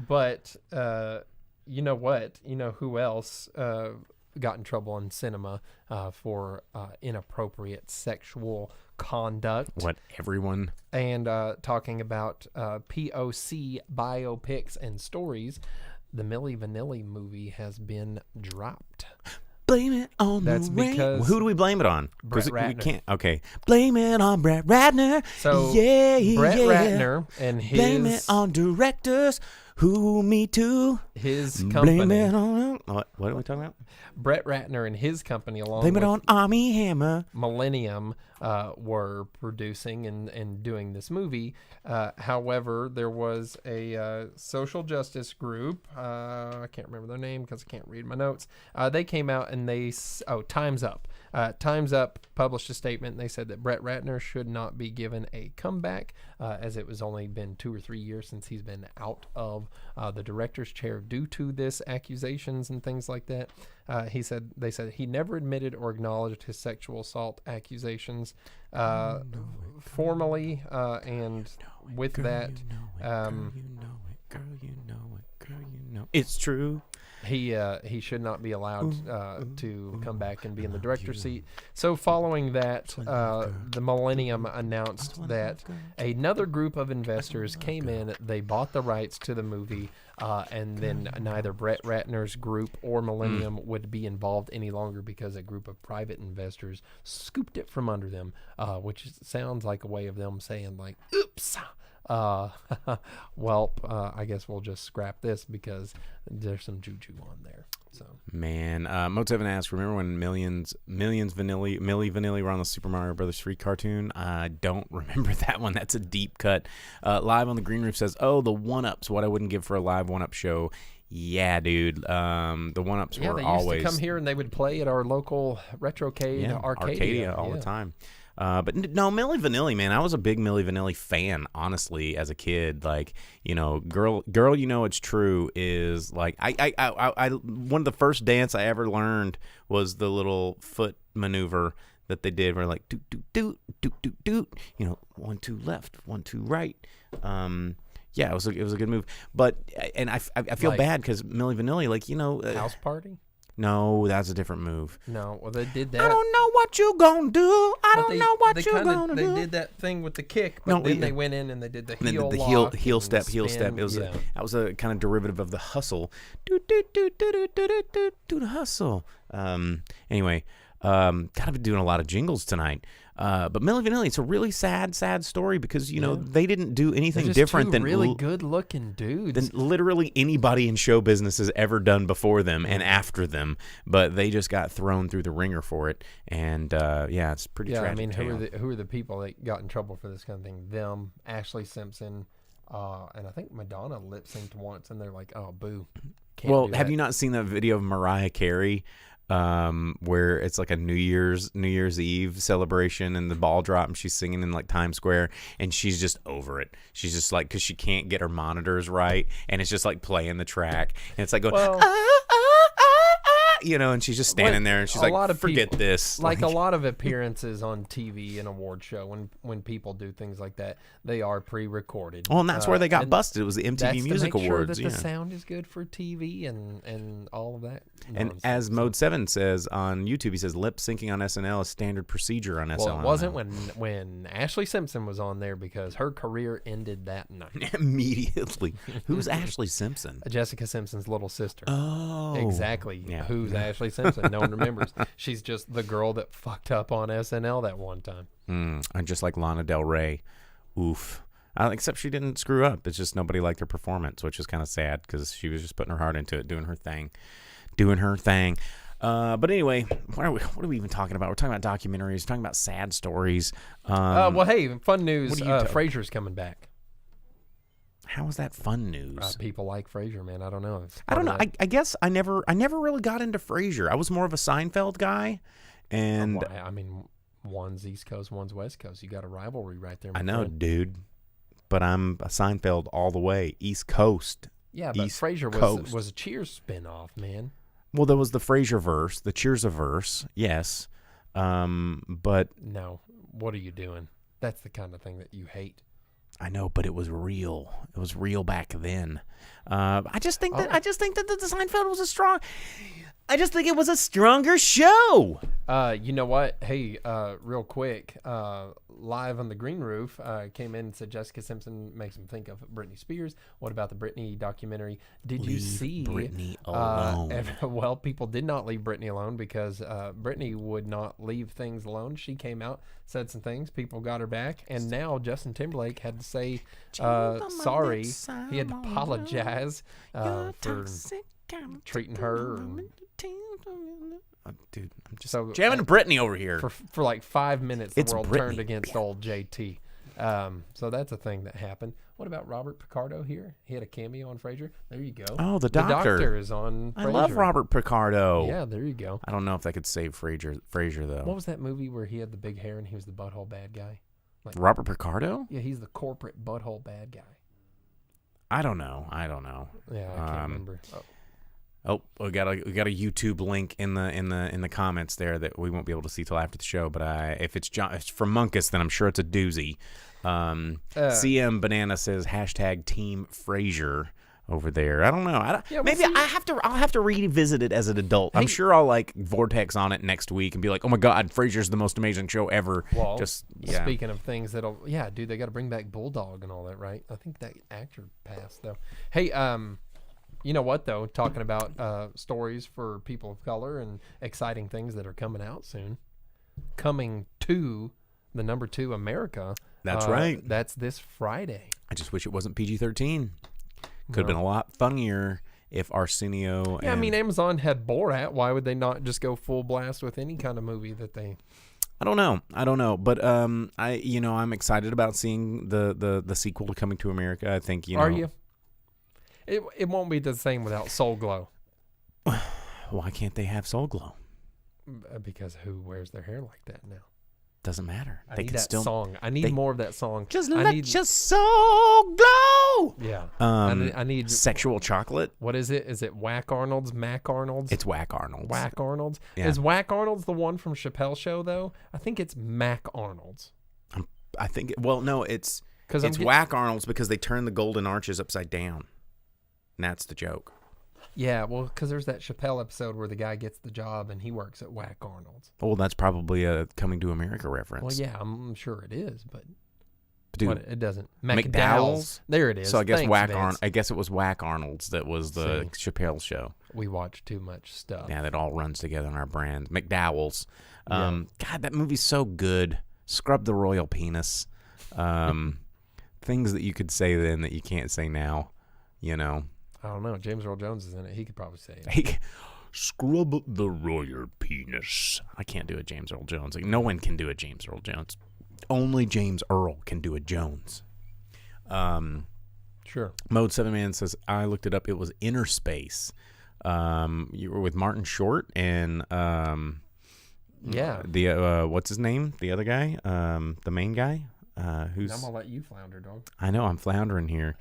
But you know what? You know who else got in trouble in cinema for inappropriate sexual conduct? What, everyone? And talking about POC biopics and stories, the Milli Vanilli movie has been dropped. Blame it on That's the rain. because Who do we blame it on? Brett We Ratner. can't. Okay. Blame it on Brett Ratner. So Brett Ratner and his blame it on directors who me too. his Blame company. it on what are we talking about? Brett Ratner and his company, along Blame with it on Armie Hammer. Millennium, were producing and doing this movie. However, there was a social justice group. I can't remember their name because I can't read my notes. They came out and Time's Up. Time's Up published a statement. And they said that Brett Ratner should not be given a comeback, as it was only been 2 or 3 years since he's been out of the director's chair due to this accusations and things like that. They said he never admitted or acknowledged his sexual assault accusations formally, and with that, It's true. he should not be allowed to come back and be in the director's seat. So following that, the Millennium announced that another group of investors came in. They bought the rights to the movie, and then neither Brett Ratner's group or Millennium would be involved any longer because a group of private investors scooped it from under them, which sounds like a way of them saying like, oops. I guess we'll just scrap this because there's some juju on there. So Man, Mo7 asks, remember when Milli Vanilli were on the Super Mario Brothers 3 cartoon? I don't remember that one. That's a deep cut. Live on the Green Roof says, oh, the one-ups, what I wouldn't give for a live one-up show. Yeah, dude. The one-ups were always... they used to come here and they would play at our local Retrocade Arcadia all the time. But no, Milli Vanilli, man, I was a big Milli Vanilli fan, honestly, as a kid. Like, you know, girl, you know it's true is like I one of the first dance I ever learned was the little foot maneuver that they did, where like doot doot doot doot doot doot, you know, 1 2 left, 1 2 right. Yeah, it was a good move. But and I feel bad because Milli Vanilli, like, you know, House Party. No, that's a different move. No, well, they did that. I don't know what you gonna do. I don't know what you gonna do. They did that thing with the kick, but then they went in and they did the heel lock, heel spin. step. It was that was a kind of derivative of the hustle. Do the hustle. Anyway, gotta be doing a lot of jingles tonight. But Milli Vanilli, it's a really sad story because, you know, they didn't do anything different than really good-looking dudes than literally anybody in show business has ever done before them and after them. But they just got thrown through the ringer for it, and it's pretty tragic. I mean, who are the people that got in trouble for this kind of thing? Them, Ashley Simpson, and I think Madonna lip synced once, and they're like, "Oh, boo." Well, have you not seen that video of Mariah Carey? Where it's like a New Year's Eve celebration and the ball drop and she's singing in like Times Square and she's just over it. She's just like, because she can't get her monitors right and it's just like playing the track and it's like going, and she's just standing there, and she's like, forget this. Like a lot of appearances on TV and award show, when people do things like that, they are pre-recorded. Well, and that's where they got busted. It was the MTV Music Awards. That the sound is good for TV and all of that. And as Mode 7 says on YouTube, he says lip syncing on SNL is standard procedure on SNL. Well, it wasn't when Ashley Simpson was on there, because her career ended that night. Immediately. Who's Ashley Simpson? Jessica Simpson's little sister. Oh. Exactly. Yeah. Who's Ashley Simpson? No one remembers. She's just the girl that fucked up on SNL that one time. And just like Lana Del Rey. Oof. Except she didn't screw up. It's just nobody liked her performance, which is kind of sad because she was just putting her heart into it, doing her thing. But anyway, what are we even talking about? We're talking about documentaries, talking about sad stories. Well, hey, fun news. Frasier's coming back. How is that fun news? People like Frasier, man. I don't know. I don't know. I guess I never really got into Frasier. I was more of a Seinfeld guy, and I mean, one's East Coast, one's West Coast. You got a rivalry right there. I know, dude. But I'm a Seinfeld all the way, East Coast. Yeah, but Frasier was a Cheers spinoff, man. Well, there was the Frasier-verse, the Cheers-averse, yes. But no, what are you doing? That's the kind of thing that you hate. I know, but it was real. It was real back then. I just think that the Seinfeld was I just think it was a stronger show. You know what? Hey, real quick, live on the Green Roof, came in and said Jessica Simpson makes him think of Britney Spears. What about the Britney documentary? Did you see Britney alone? Well, people did not leave Britney alone because Britney would not leave things alone. She came out, said some things, people got her back, and now Justin Timberlake had to say sorry. He had to apologize for treating her. Dude, I'm just jamming Britney over here. For like 5 minutes, the world Britney. turned against old JT. So that's a thing that happened. What about Robert Picardo here? He had a cameo on Frasier. There you go. Oh, the doctor. The doctor is on Frasier. I love Robert Picardo. Yeah, there you go. I don't know if that could save Frasier though. What was that movie where he had the big hair and he was the butthole bad guy? Robert Picardo? Yeah, he's the corporate butthole bad guy. I don't know. Yeah, I can't remember. Oh, we got a YouTube link in the comments there that we won't be able to see till after the show. But if it's from Munkus, then I'm sure it's a doozy. CM Banana says #Team Frasier over there. I don't know. Maybe I'll have to revisit it as an adult. I'm sure I'll like vortex on it next week and be like, oh my god, Frasier's the most amazing show ever. Well, speaking of things that'll dude, they got to bring back Bulldog and all that, right? I think that actor passed though. Hey, you know what, though? Talking about stories for people of color and exciting things that are coming out soon. Coming to the #2 America. That's right. That's this Friday. I just wish it wasn't PG-13. Could have been a lot funnier if Arsenio... Yeah, I mean, Amazon had Borat. Why would they not just go full blast with any kind of movie that they... I don't know. But I'm excited about seeing the sequel to Coming to America. I think, Are you? It won't be the same without Soul Glow. Why can't they have Soul Glow? Because who wears their hair like that now? Doesn't matter. I need that song. I need more of that song. Just let your soul glow. Yeah. I need Sexual Chocolate. What is it? Is it Whack Arnold's? Mac Arnold's? It's Whack Arnold's. Whack Arnold's. Yeah. Is Whack Arnold's the one from Chappelle's Show though? I think it's Mac Arnold's. I think. Well, no, it's Whack Arnold's because they turn the golden arches upside down. And that's the joke. Yeah, well, because there's that Chappelle episode where the guy gets the job and he works at Whack Arnold's. Well, that's probably a Coming to America reference. Well, yeah, I'm sure it is, but dude, it doesn't. McDowell's? There it is. So I guess Thanks, I guess it was Whack Arnold's that was the Chappelle Show. We watch too much stuff. Yeah, that all runs together in our brand. McDowell's. God, that movie's so good. Scrub the royal penis. Things that you could say then that you can't say now, you know. I don't know. James Earl Jones is in it. He could probably say it. Scrub the royal penis. I can't do a James Earl Jones. Like, no one can do a James Earl Jones. Only James Earl can do a Jones. Sure. Mode 7 Man says, I looked it up. It was Inner Space. You were with Martin Short and what's his name? The other guy? The main guy? I'm gonna let you flounder, dog. I know, I'm floundering here.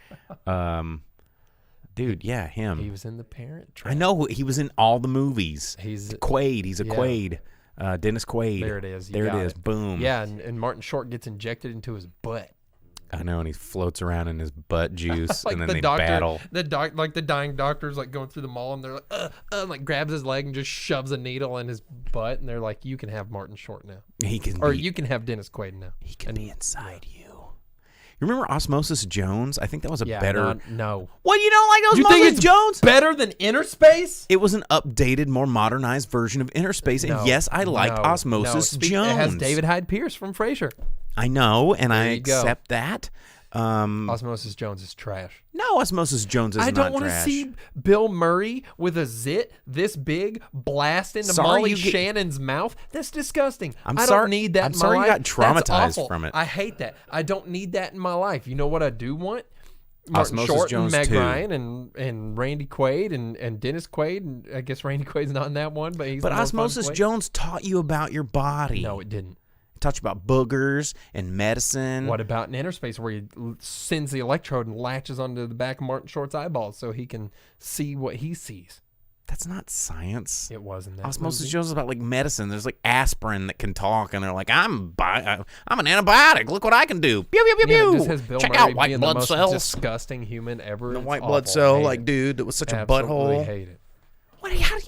Dude, yeah, him. He was in The Parent Trap. I know he was in all the movies. He's Quaid. He's a Quaid. Dennis Quaid. There it is. There it is. Boom. Yeah, and Martin Short gets injected into his butt. I know, and he floats around in his butt juice, like and then the they doctor, battle. Like the dying doctor's like going through the mall, and they're like grabs his leg and just shoves a needle in his butt, and they're like, "You can have Martin Short now, you can have Dennis Quaid now. He can be inside you." You remember Osmosis Jones? I think that was a better. No. What, you don't like You Osmosis think it's Jones? better than Inner Space? It was an updated, more modernized version of Inner Space, and yes, I like Osmosis Jones. It has David Hyde Pierce from Frasier. I know, and I accept that. Osmosis Jones is trash. No, Osmosis Jones is not trash. I don't want to see Bill Murray with a zit this big blast into Molly Shannon's mouth. That's disgusting. I don't need that in my life. I'm sorry you got traumatized from it. I hate that. I don't need that in my life. You know what I do want? Martin Osmosis Short Jones and Meg 2. Ryan and Randy Quaid and Dennis Quaid. And I guess Randy Quaid's not in that one, but he's. But the more Osmosis fun Quaid. Jones taught you about your body. No, it didn't. Taught you about boogers and medicine. What about in Inner Space where he sends the electrode and latches onto the back of Martin Short's eyeballs so he can see what he sees? That's not science. It wasn't that. Osmosis movie. Jones is about like medicine. There's like aspirin that can talk, and they're like, I'm an antibiotic. Look what I can do. Pew, pew, pew, Yeah, pew. it just has Bill Check Murray out white being blood the most cells. disgusting human ever. The It's white awful. blood cell, I hate like, it. dude, that was such a Absolutely butthole. hate it. What? How did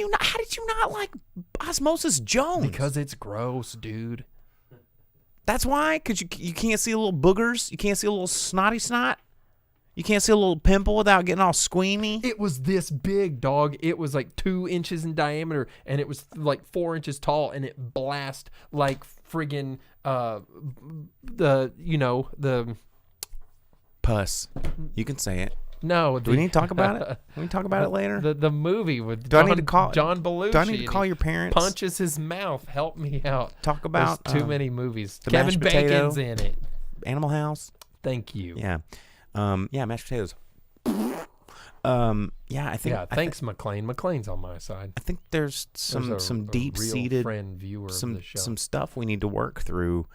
you not like Osmosis Jones? Because it's gross, dude. That's why? Because you can't see a little boogers? You can't see a little snotty snot? You can't see a little pimple without getting all squeamy? It was this big, dog. It was like 2 inches in diameter, and it was like 4 inches tall, and it blast like friggin' the Puss. You can say it. No. Do we need to talk about it? Can we talk about it later? The movie with I need to call John Belushi. Do I need to call your parents? Punches his mouth. Help me out. Talk about There's too many movies. the Kevin mashed potato. Bacon's in it. Animal House. Thank you. Yeah. Mashed potatoes. I think. Yeah, thanks, McLean. McLean's on my side. I think there's some a deep-seated friend viewer of the show. some stuff we need to work through.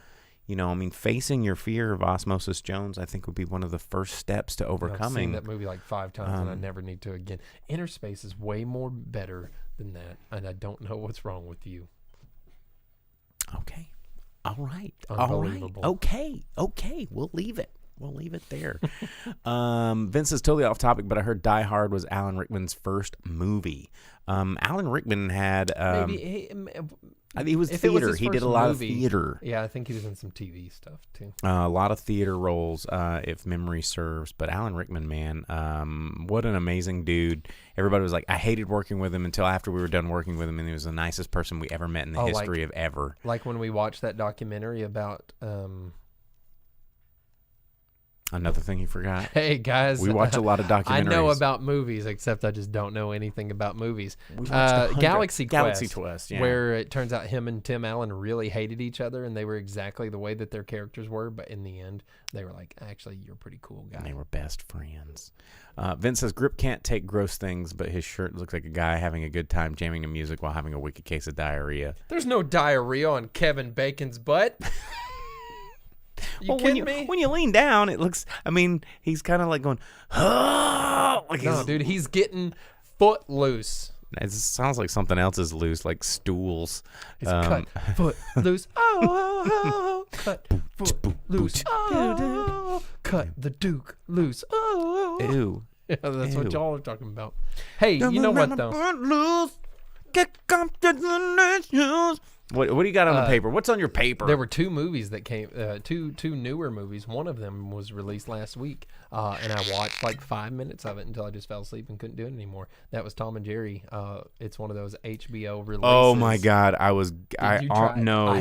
You know, I mean, facing your fear of Osmosis Jones, I think would be one of the first steps to overcoming. I've seen that movie like 5 times, and I never need to again. Inner Space is way more better than that, and I don't know what's wrong with you. Okay. All right. Unbelievable. All right. Okay. We'll leave it. There. Vince is totally off topic, but I heard Die Hard was Alan Rickman's first movie. Alan Rickman had he was theater. He did a lot of theater. Yeah, I think he was in some TV stuff too. A lot of theater roles, if memory serves. But Alan Rickman, man, what an amazing dude. Everybody was like, I hated working with him until after we were done working with him, and he was the nicest person we ever met in the history of ever. Like when we watched that documentary about. Another thing you forgot. Hey, guys. We watch a lot of documentaries. I know about movies, except I just don't know anything about movies. We watched Galaxy Quest, yeah. Where it turns out him and Tim Allen really hated each other, and they were exactly the way that their characters were, but in the end, they were like, actually, you're a pretty cool guy. And they were best friends. Vince says, Grip can't take gross things, but his shirt looks like a guy having a good time jamming to music while having a wicked case of diarrhea. There's no diarrhea on Kevin Bacon's butt. When you lean down, it looks. I mean, he's kind of like going. Oh, like no, dude, he's getting foot loose. It sounds like something else is loose, like stools. It's cut foot loose. Oh, cut foot loose. Oh, cut the Duke loose. Oh, ew. Yeah, that's what y'all are talking about. Hey, you know what though? What do you got on the paper? What's on your paper? There were 2 movies that came, two newer movies. One of them was released last week, and I watched like 5 minutes of it until I just fell asleep and couldn't do it anymore. That was Tom and Jerry. It's one of those HBO releases. Oh my God, I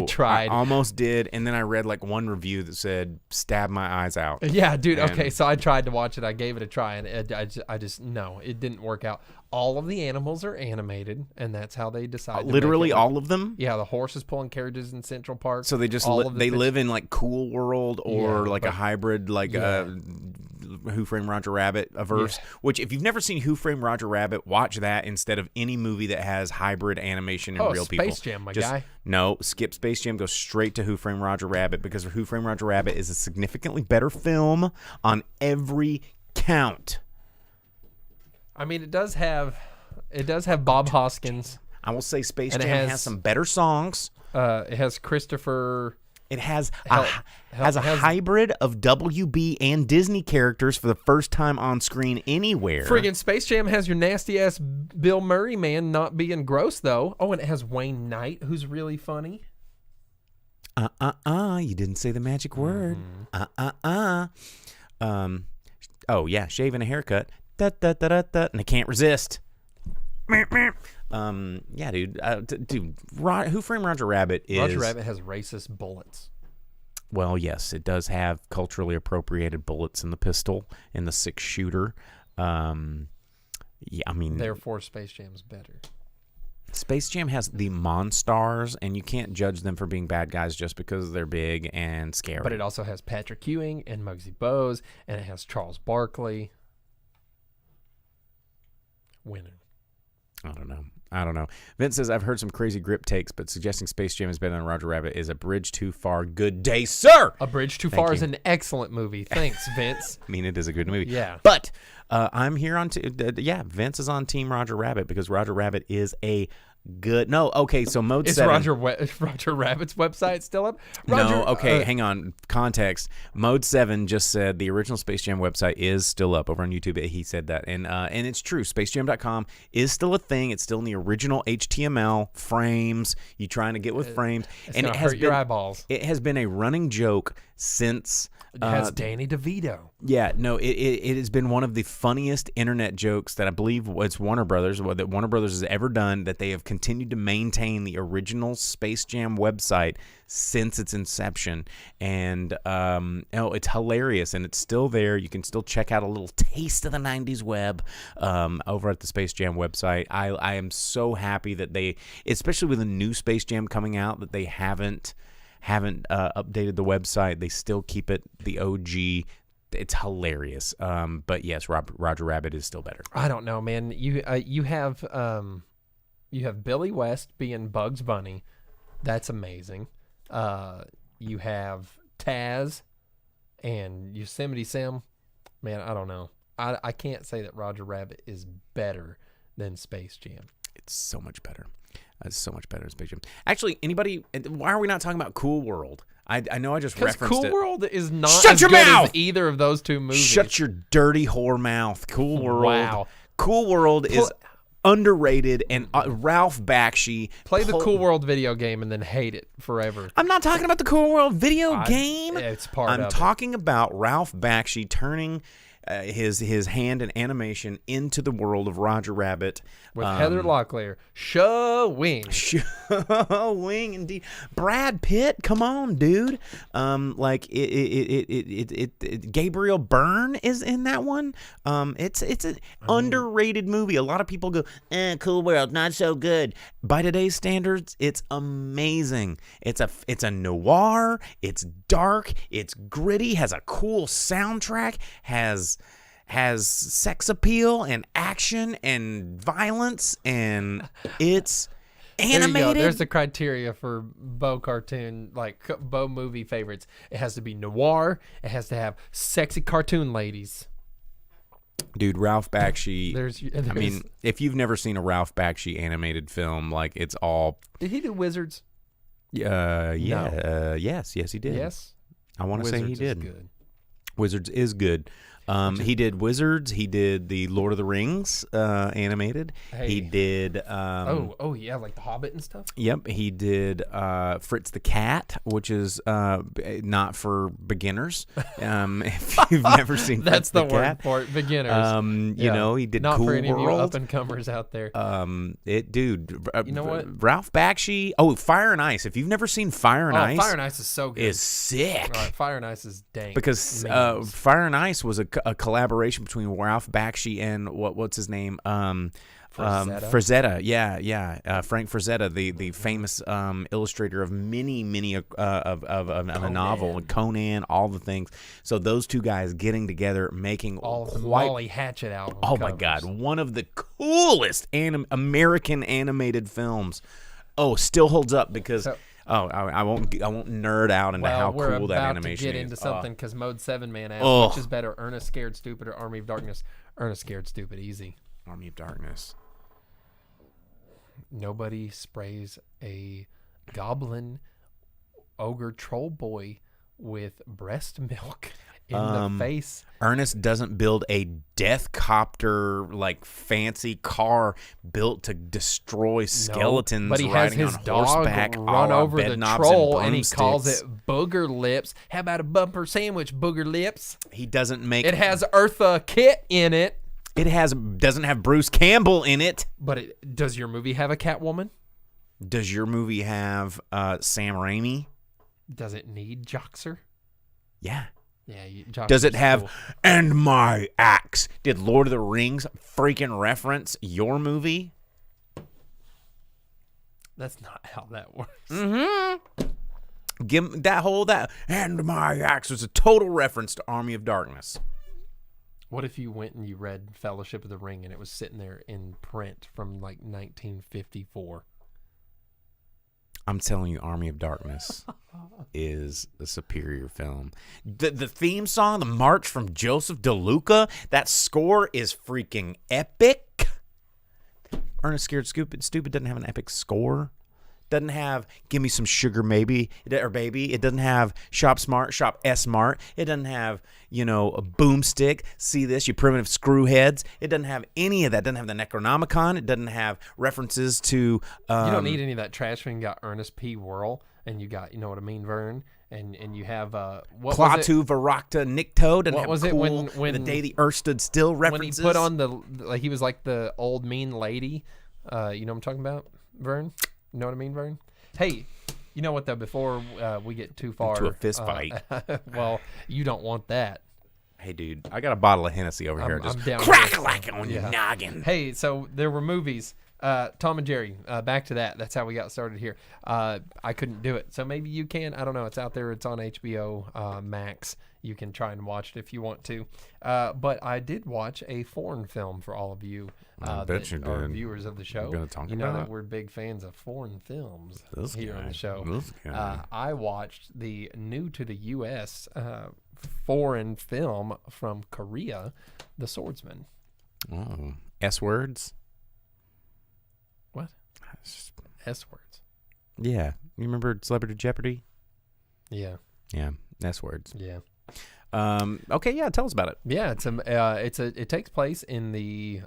tried. I almost did, and then I read like one review that said "stab my eyes out." Yeah, dude. Okay, so I tried to watch it. I gave it a try, and I just no, it didn't work out. All of the animals are animated, and that's how they decide. Literally all of them? Yeah, the horses pulling carriages in Central Park. So they just live in like Cool World or a hybrid Who Framed Roger Rabbit averse. Yeah. Which if you've never seen Who Framed Roger Rabbit, watch that instead of any movie that has hybrid animation and real people. Space Jam, guy. No, skip Space Jam. Go straight to Who Framed Roger Rabbit because Who Framed Roger Rabbit is a significantly better film on every count. I mean, it does have Bob Hoskins. I will say Space Jam has some better songs. It has Christopher. It has a hybrid of WB and Disney characters for the first time on screen anywhere. Friggin' Space Jam has your nasty ass Bill Murray man not being gross though. Oh, and it has Wayne Knight, who's really funny. You didn't say the magic word. Oh yeah, shaving a haircut. And I can't resist. Yeah, dude. Who Framed Roger Rabbit is... Roger Rabbit has racist bullets. Well, yes, it does have culturally appropriated bullets in the pistol, in the 6-shooter. Yeah, I mean... Therefore, Space Jam's better. Space Jam has the Monstars, and you can't judge them for being bad guys just because they're big and scary. But it also has Patrick Ewing and Muggsy Bogues, and it has Charles Barkley. Winner. I don't know. Vince says, I've heard some crazy grip takes, but suggesting Space Jam is better than Roger Rabbit is a bridge too far. Good day, sir! A Bridge Too Far is an excellent movie. Thanks, Vince. I mean, it is a good movie. Yeah. But I'm here on... Vince is on Team Roger Rabbit because Roger Rabbit is a good... No, okay, so Mode 7... Is Roger Rabbit's website still up? Hang on. Context. Mode 7 just said the original Space Jam website is still up over on YouTube. He said that. And it's true. SpaceJam.com is still a thing. It's still in the original HTML frames. You trying to get with frames. It's and it has hurt your eyeballs. It has been a running joke since... It has Danny DeVito. Yeah, no, it has been one of the funniest internet jokes that I believe it's Warner Brothers has ever done, that they have continued to maintain the original Space Jam website since its inception. And it's hilarious, and it's still there. You can still check out a little taste of the 90s web over at the Space Jam website. I am so happy that they, especially with a new Space Jam coming out, that they haven't updated the website. They still keep it the OG. It's hilarious. But yes, Roger Rabbit is still better. I don't know, man. You have Billy West being Bugs Bunny. That's amazing. You have Taz and Yosemite Sam. Man, I don't know. I can't say that Roger Rabbit is better than Space Jam. It's so much better. It's so much better than Space Jam. Actually, anybody, why are we not talking about Cool World? I know I just referenced Cool it. Cool World is not Shut as your good mouth! as either of those two movies. Shut your dirty whore mouth. Cool World. Wow. Cool World is underrated, and Ralph Bakshi. Play the Cool World video game and then hate it forever. I'm not talking about the Cool World video game. It's part of it. I'm talking about Ralph Bakshi turning his hand and animation into the world of Roger Rabbit. With Heather Locklear. Showing, indeed. Brad Pitt, come on, dude. Gabriel Byrne is in that one. It's an underrated movie. A lot of people go, Cool World, not so good. By today's standards, it's amazing. It's a noir. It's dark. It's gritty. Has a cool soundtrack. Has sex appeal and action and violence, and it's animated. There you go. There's the criteria for Bo cartoon, like Bo movie favorites. It has to be noir. It has to have sexy cartoon ladies. Dude, Ralph Bakshi. I mean, if you've never seen a Ralph Bakshi animated film, like, it's all... Did he do Wizards? Yeah. No. Yes, he did. Yes? I want to say he did. Is good. Wizards is good. He did Wizards. He did the Lord of the Rings animated. Hey. He did. Oh yeah, like the Hobbit and stuff. Yep, he did Fritz the Cat, which is not for beginners. If you've never seen That's Fritz the word Cat, for it, beginners. You know, he did not Cool for any World. of you up and comers out there. You know what? Ralph Bakshi. Oh, Fire and Ice. If you've never seen Fire and Ice, Fire and Ice is so good. Is sick. Fire and Ice is dang. Because Fire and Ice was a collaboration between Ralph Bakshi and what's his name? Frazetta. Yeah. Frank Frazetta, the famous illustrator of many of a novel, Conan, all the things. So those two guys getting together, making all of the Molly Hatchet album. Oh my God, one of the coolest American animated films. Oh, still holds up because. I won't nerd out into how cool that animation is. We're about to get into something because Mode 7 man asked, which is better, Ernest Scared Stupid or Army of Darkness? Ernest Scared Stupid, easy. Army of Darkness. Nobody sprays a goblin ogre troll boy with breast milk in the face. Ernest doesn't build a death copter, like fancy car built to destroy skeletons. But he has riding his on dog horseback, run a la over the bedknobs troll, and he calls broomsticks. it Booger Lips. How about a bumper sandwich, Booger Lips? He doesn't make It has Eartha Kitt in it. It doesn't have Bruce Campbell in it. But does your movie have a Catwoman? Does your movie have Sam Raimi? Does it need Joxer? Yeah. Yeah. Does it have cool. And my axe? Did Lord of the Rings freaking reference your movie? That's not how that works. Give that And my axe was a total reference to Army of Darkness. What if you went and you read Fellowship of the Ring and it was sitting there in print from like 1954? I'm telling you, Army of Darkness is a superior film. The theme song, the march from Joseph DeLuca, that score is freaking epic. Ernest Scared Stupid doesn't have an epic score. Doesn't have Give Me Some Sugar Maybe or Baby. It doesn't have Shop Smart, Shop S-Mart. It doesn't have, a boomstick. See this, you primitive screwheads. It doesn't have any of that. It doesn't have the Necronomicon. It doesn't have references to... you don't need any of that trash when you got Ernest P. Worrell and you got, Vern, and you have... Klaatu, Varakta, Nikto. What was it when The Day the Earth Stood Still references? When he put on he was like the old mean lady. You know what I'm talking about, Vern? You know what I mean, Vern? Hey, you know what, though, before we get too far... Into a fist fight. Well, you don't want that. Hey, dude, I got a bottle of Hennessy over here. Just down crack-a-lack on your noggin. Hey, so there were movies. Tom and Jerry, back to that. That's how we got started here. I couldn't do it. So maybe you can. I don't know. It's out there. It's on HBO Max. You can try and watch it if you want to. But I did watch a foreign film for all of you. I bet you are did. Viewers of the show. We're gonna talk you know about that we're big fans of foreign films here on the show. This guy. I watched the new to the U.S. Foreign film from Korea, The Swordsman. Oh, S words. What? S words. Yeah, you remember Celebrity Jeopardy? Yeah. Yeah, S words. Yeah. Okay, yeah, tell us about it. Yeah, it takes place in the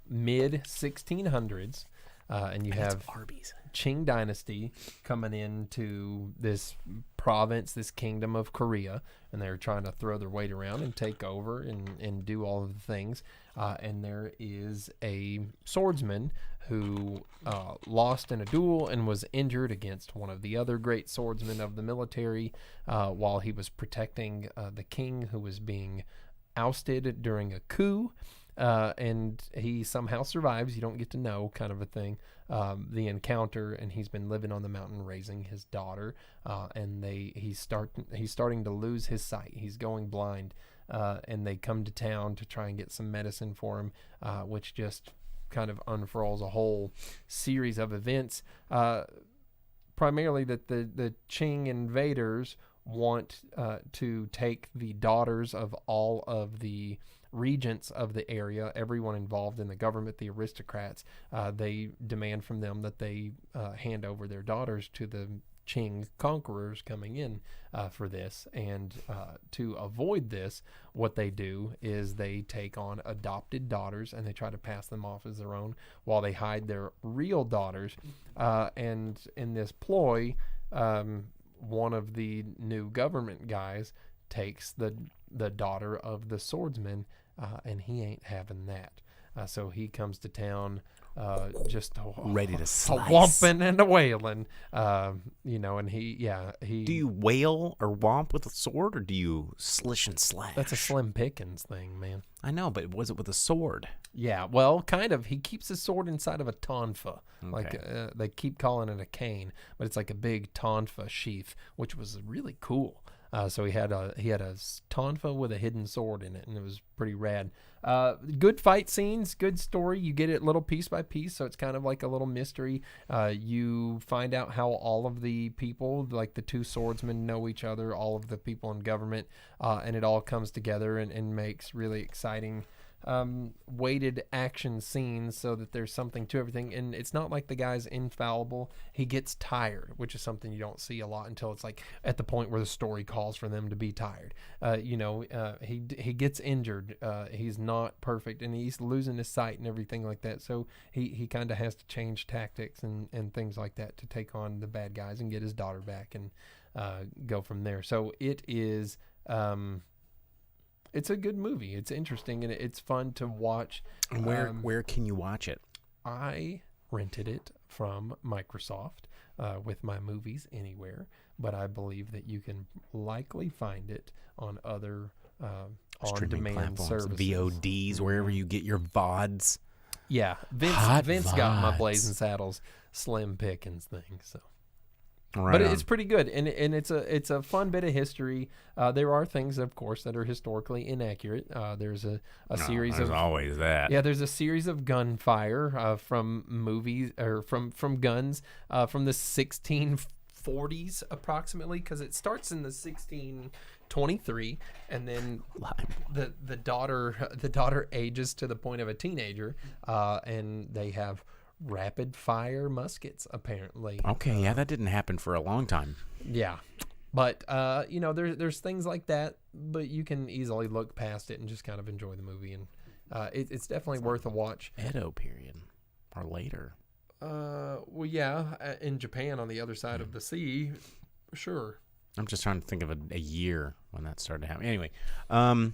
mid 1600s, and you have Arby's. Qing Dynasty coming into this province, this kingdom of Korea, and they're trying to throw their weight around and take over and do all of the things. And there is a swordsman who lost in a duel and was injured against one of the other great swordsmen of the military while he was protecting the king who was being ousted during a coup. And he somehow survives. You don't get to know, kind of a thing, the encounter. And he's been living on the mountain raising his daughter. And he's starting to lose his sight. He's going blind. And they come to town to try and get some medicine for him, which just kind of unfurls a whole series of events. Primarily that the Qing invaders want to take the daughters of all of the regents of the area, everyone involved in the government, the aristocrats. They demand from them that they hand over their daughters to the Qing conquerors coming in for this. And to avoid this, what they do is they take on adopted daughters and they try to pass them off as their own while they hide their real daughters. And in this ploy, one of the new government guys takes the daughter of the swordsman, and he ain't having that. So he comes to town just ready to slice. Whomping and a wailing, and he. Do you wail or whomp with a sword, or do you slish and slash? That's a Slim Pickens thing, man. I know, but was it with a sword? Yeah, well, kind of. He keeps his sword inside of a tonfa. Okay. Like they keep calling it a cane, but it's like a big tonfa sheath, which was really cool. So he had a tonfa with a hidden sword in it, and it was pretty rad. Good fight scenes, good story. You get it little piece by piece, so it's kind of like a little mystery. You find out how all of the people, like the two swordsmen, know each other, all of the people in government, and it all comes together and makes really exciting weighted action scenes so that there's something to everything. And it's not like the guy's infallible. He gets tired, which is something you don't see a lot until it's like at the point where the story calls for them to be tired. He gets injured. He's not perfect, and he's losing his sight and everything like that. So he kind of has to change tactics and things like that to take on the bad guys and get his daughter back and go from there. So it is... it's a good movie. It's interesting and it's fun to watch. And where can you watch it? I rented it from Microsoft with my Movies Anywhere, but I believe that you can likely find it on other on-demand services. VODs, wherever you get your VODs. Yeah, Vince got my Blazing Saddles Slim Pickens thing, so. Right but it's pretty good, and it's a fun bit of history. There are things, of course, that are historically inaccurate. There's a series of always that. Yeah, there's a series of gunfire from movies or from guns from the 1640s approximately, because it starts in the 1623, and then the daughter ages to the point of a teenager, and they have rapid fire muskets apparently. Okay, yeah, that didn't happen for a long time. Yeah, but there's things like that, but you can easily look past it and just kind of enjoy the movie, and it's definitely worth a watch. Edo period or later. Well, yeah, in Japan on the other side of the sea, sure. I'm just trying to think of a year when that started to happen. Anyway, Modshead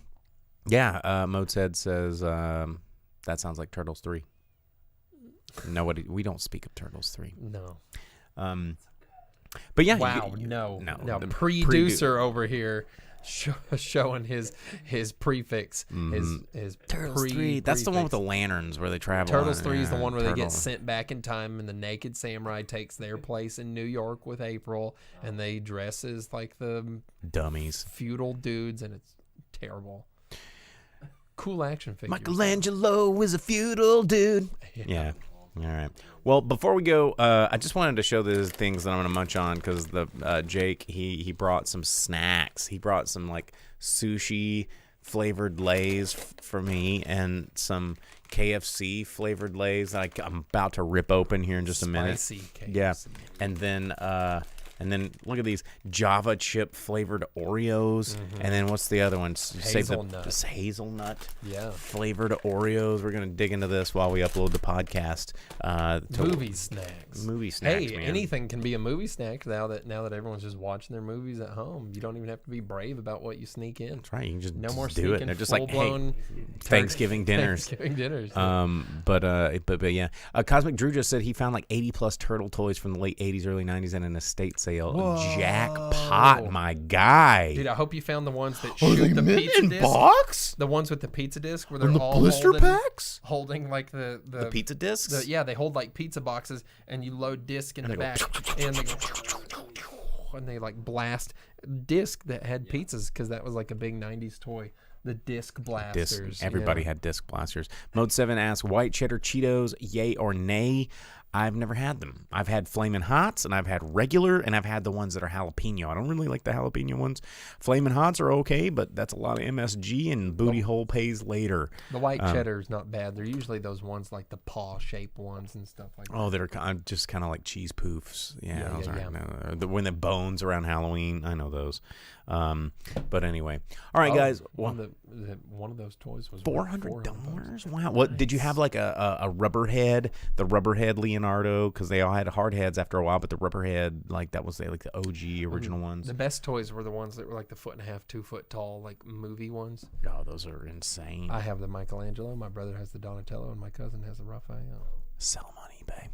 says that sounds like Turtles 3. Nobody, we don't speak of Turtles 3. No. But yeah. Wow. No. The producer over here showing his prefix. His Turtles 3. That's the one with the lanterns where they travel. Turtles 3 is the one where they get sent back in time, and the naked samurai takes their place in New York with April, and they dress as like the dummies, feudal dudes, and it's terrible. Cool action figures. Michelangelo is a feudal dude. Yeah. All right. Well, before we go, I just wanted to show these things that I'm going to munch on because Jake, he brought some snacks. He brought some like sushi flavored Lays for me and some KFC flavored Lays that I'm about to rip open here in just a minute. Spicy KFC. Yeah. And then look at these Java chip flavored Oreos. Mm-hmm. And then what's the other one? Hazelnut. Hazelnut flavored Oreos. We're going to dig into this while we upload the podcast. Movie snacks. Hey, man. Anything can be a movie snack now that everyone's just watching their movies at home. You don't even have to be brave about what you sneak in. That's right. You can just no more do it. And they're just like, hey, Thanksgiving dinners. But yeah. Cosmic Drew just said he found like 80 plus turtle toys from the late 80s, early 90s in an estate sale. Whoa. Jackpot, my guy. Dude, I hope you found the ones that shoot the pizza disc. Box? The ones with the pizza disc where they're the all blister packs? Holding like the pizza discs? They hold like pizza boxes, and you load disc in the back, and they like blast disc that had pizzas, because that was like a big 90s toy. The disc blasters. Everybody had disc blasters. Mode 7 asks, white cheddar Cheetos, yay or nay? I've never had them. I've had Flamin' Hots, and I've had regular, and I've had the ones that are jalapeno. I don't really like the jalapeno ones. Flamin' Hots are okay, but that's a lot of MSG, and booty hole pays later. The white cheddar is not bad. They're usually those ones like the paw-shaped ones and stuff like that. Oh, they're just kind of like cheese poofs. When the bones around Halloween, I know those. But anyway. All right, guys. One of those toys was $400? Wow. What did you have, like a rubberhead? The rubberhead Leonardo, because they all had hard heads after a while, but the rubberhead, like that was like the OG original ones. The best toys were the ones that were like the 1.5, 2 foot tall, like movie ones. Oh, those are insane. I have the Michelangelo. My brother has the Donatello, and my cousin has the Raphael. Sell them on eBay.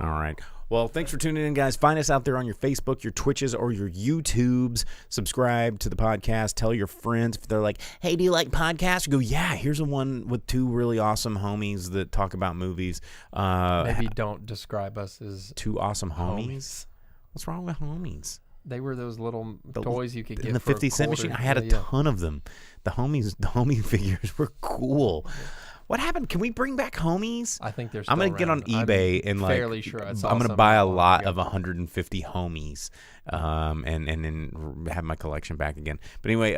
All right. Well, thanks for tuning in, guys. Find us out there on your Facebook, your Twitches, or your YouTubes. Subscribe to the podcast. Tell your friends. If they're like, hey, do you like podcasts? You go, yeah, here's a one with two really awesome homies that talk about movies. Maybe don't describe us as two awesome homies. What's wrong with homies? They were those little toys you could get in the for 50 cent machine. I had a ton of them. The homie figures were cool. What happened? Can we bring back Homies? I think there's. I'm gonna get on eBay and like. Fairly sure I saw I'm gonna some buy a long lot ago. of 150 Homies, and then have my collection back again. But anyway,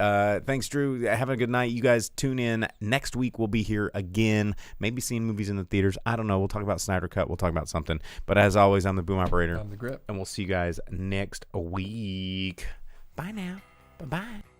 thanks, Drew. Have a good night. You guys tune in next week. We'll be here again. Maybe seeing movies in the theaters. I don't know. We'll talk about Snyder Cut. We'll talk about something. But as always, I'm the boom operator. I'm the grip. And we'll see you guys next week. Bye now. Bye-bye.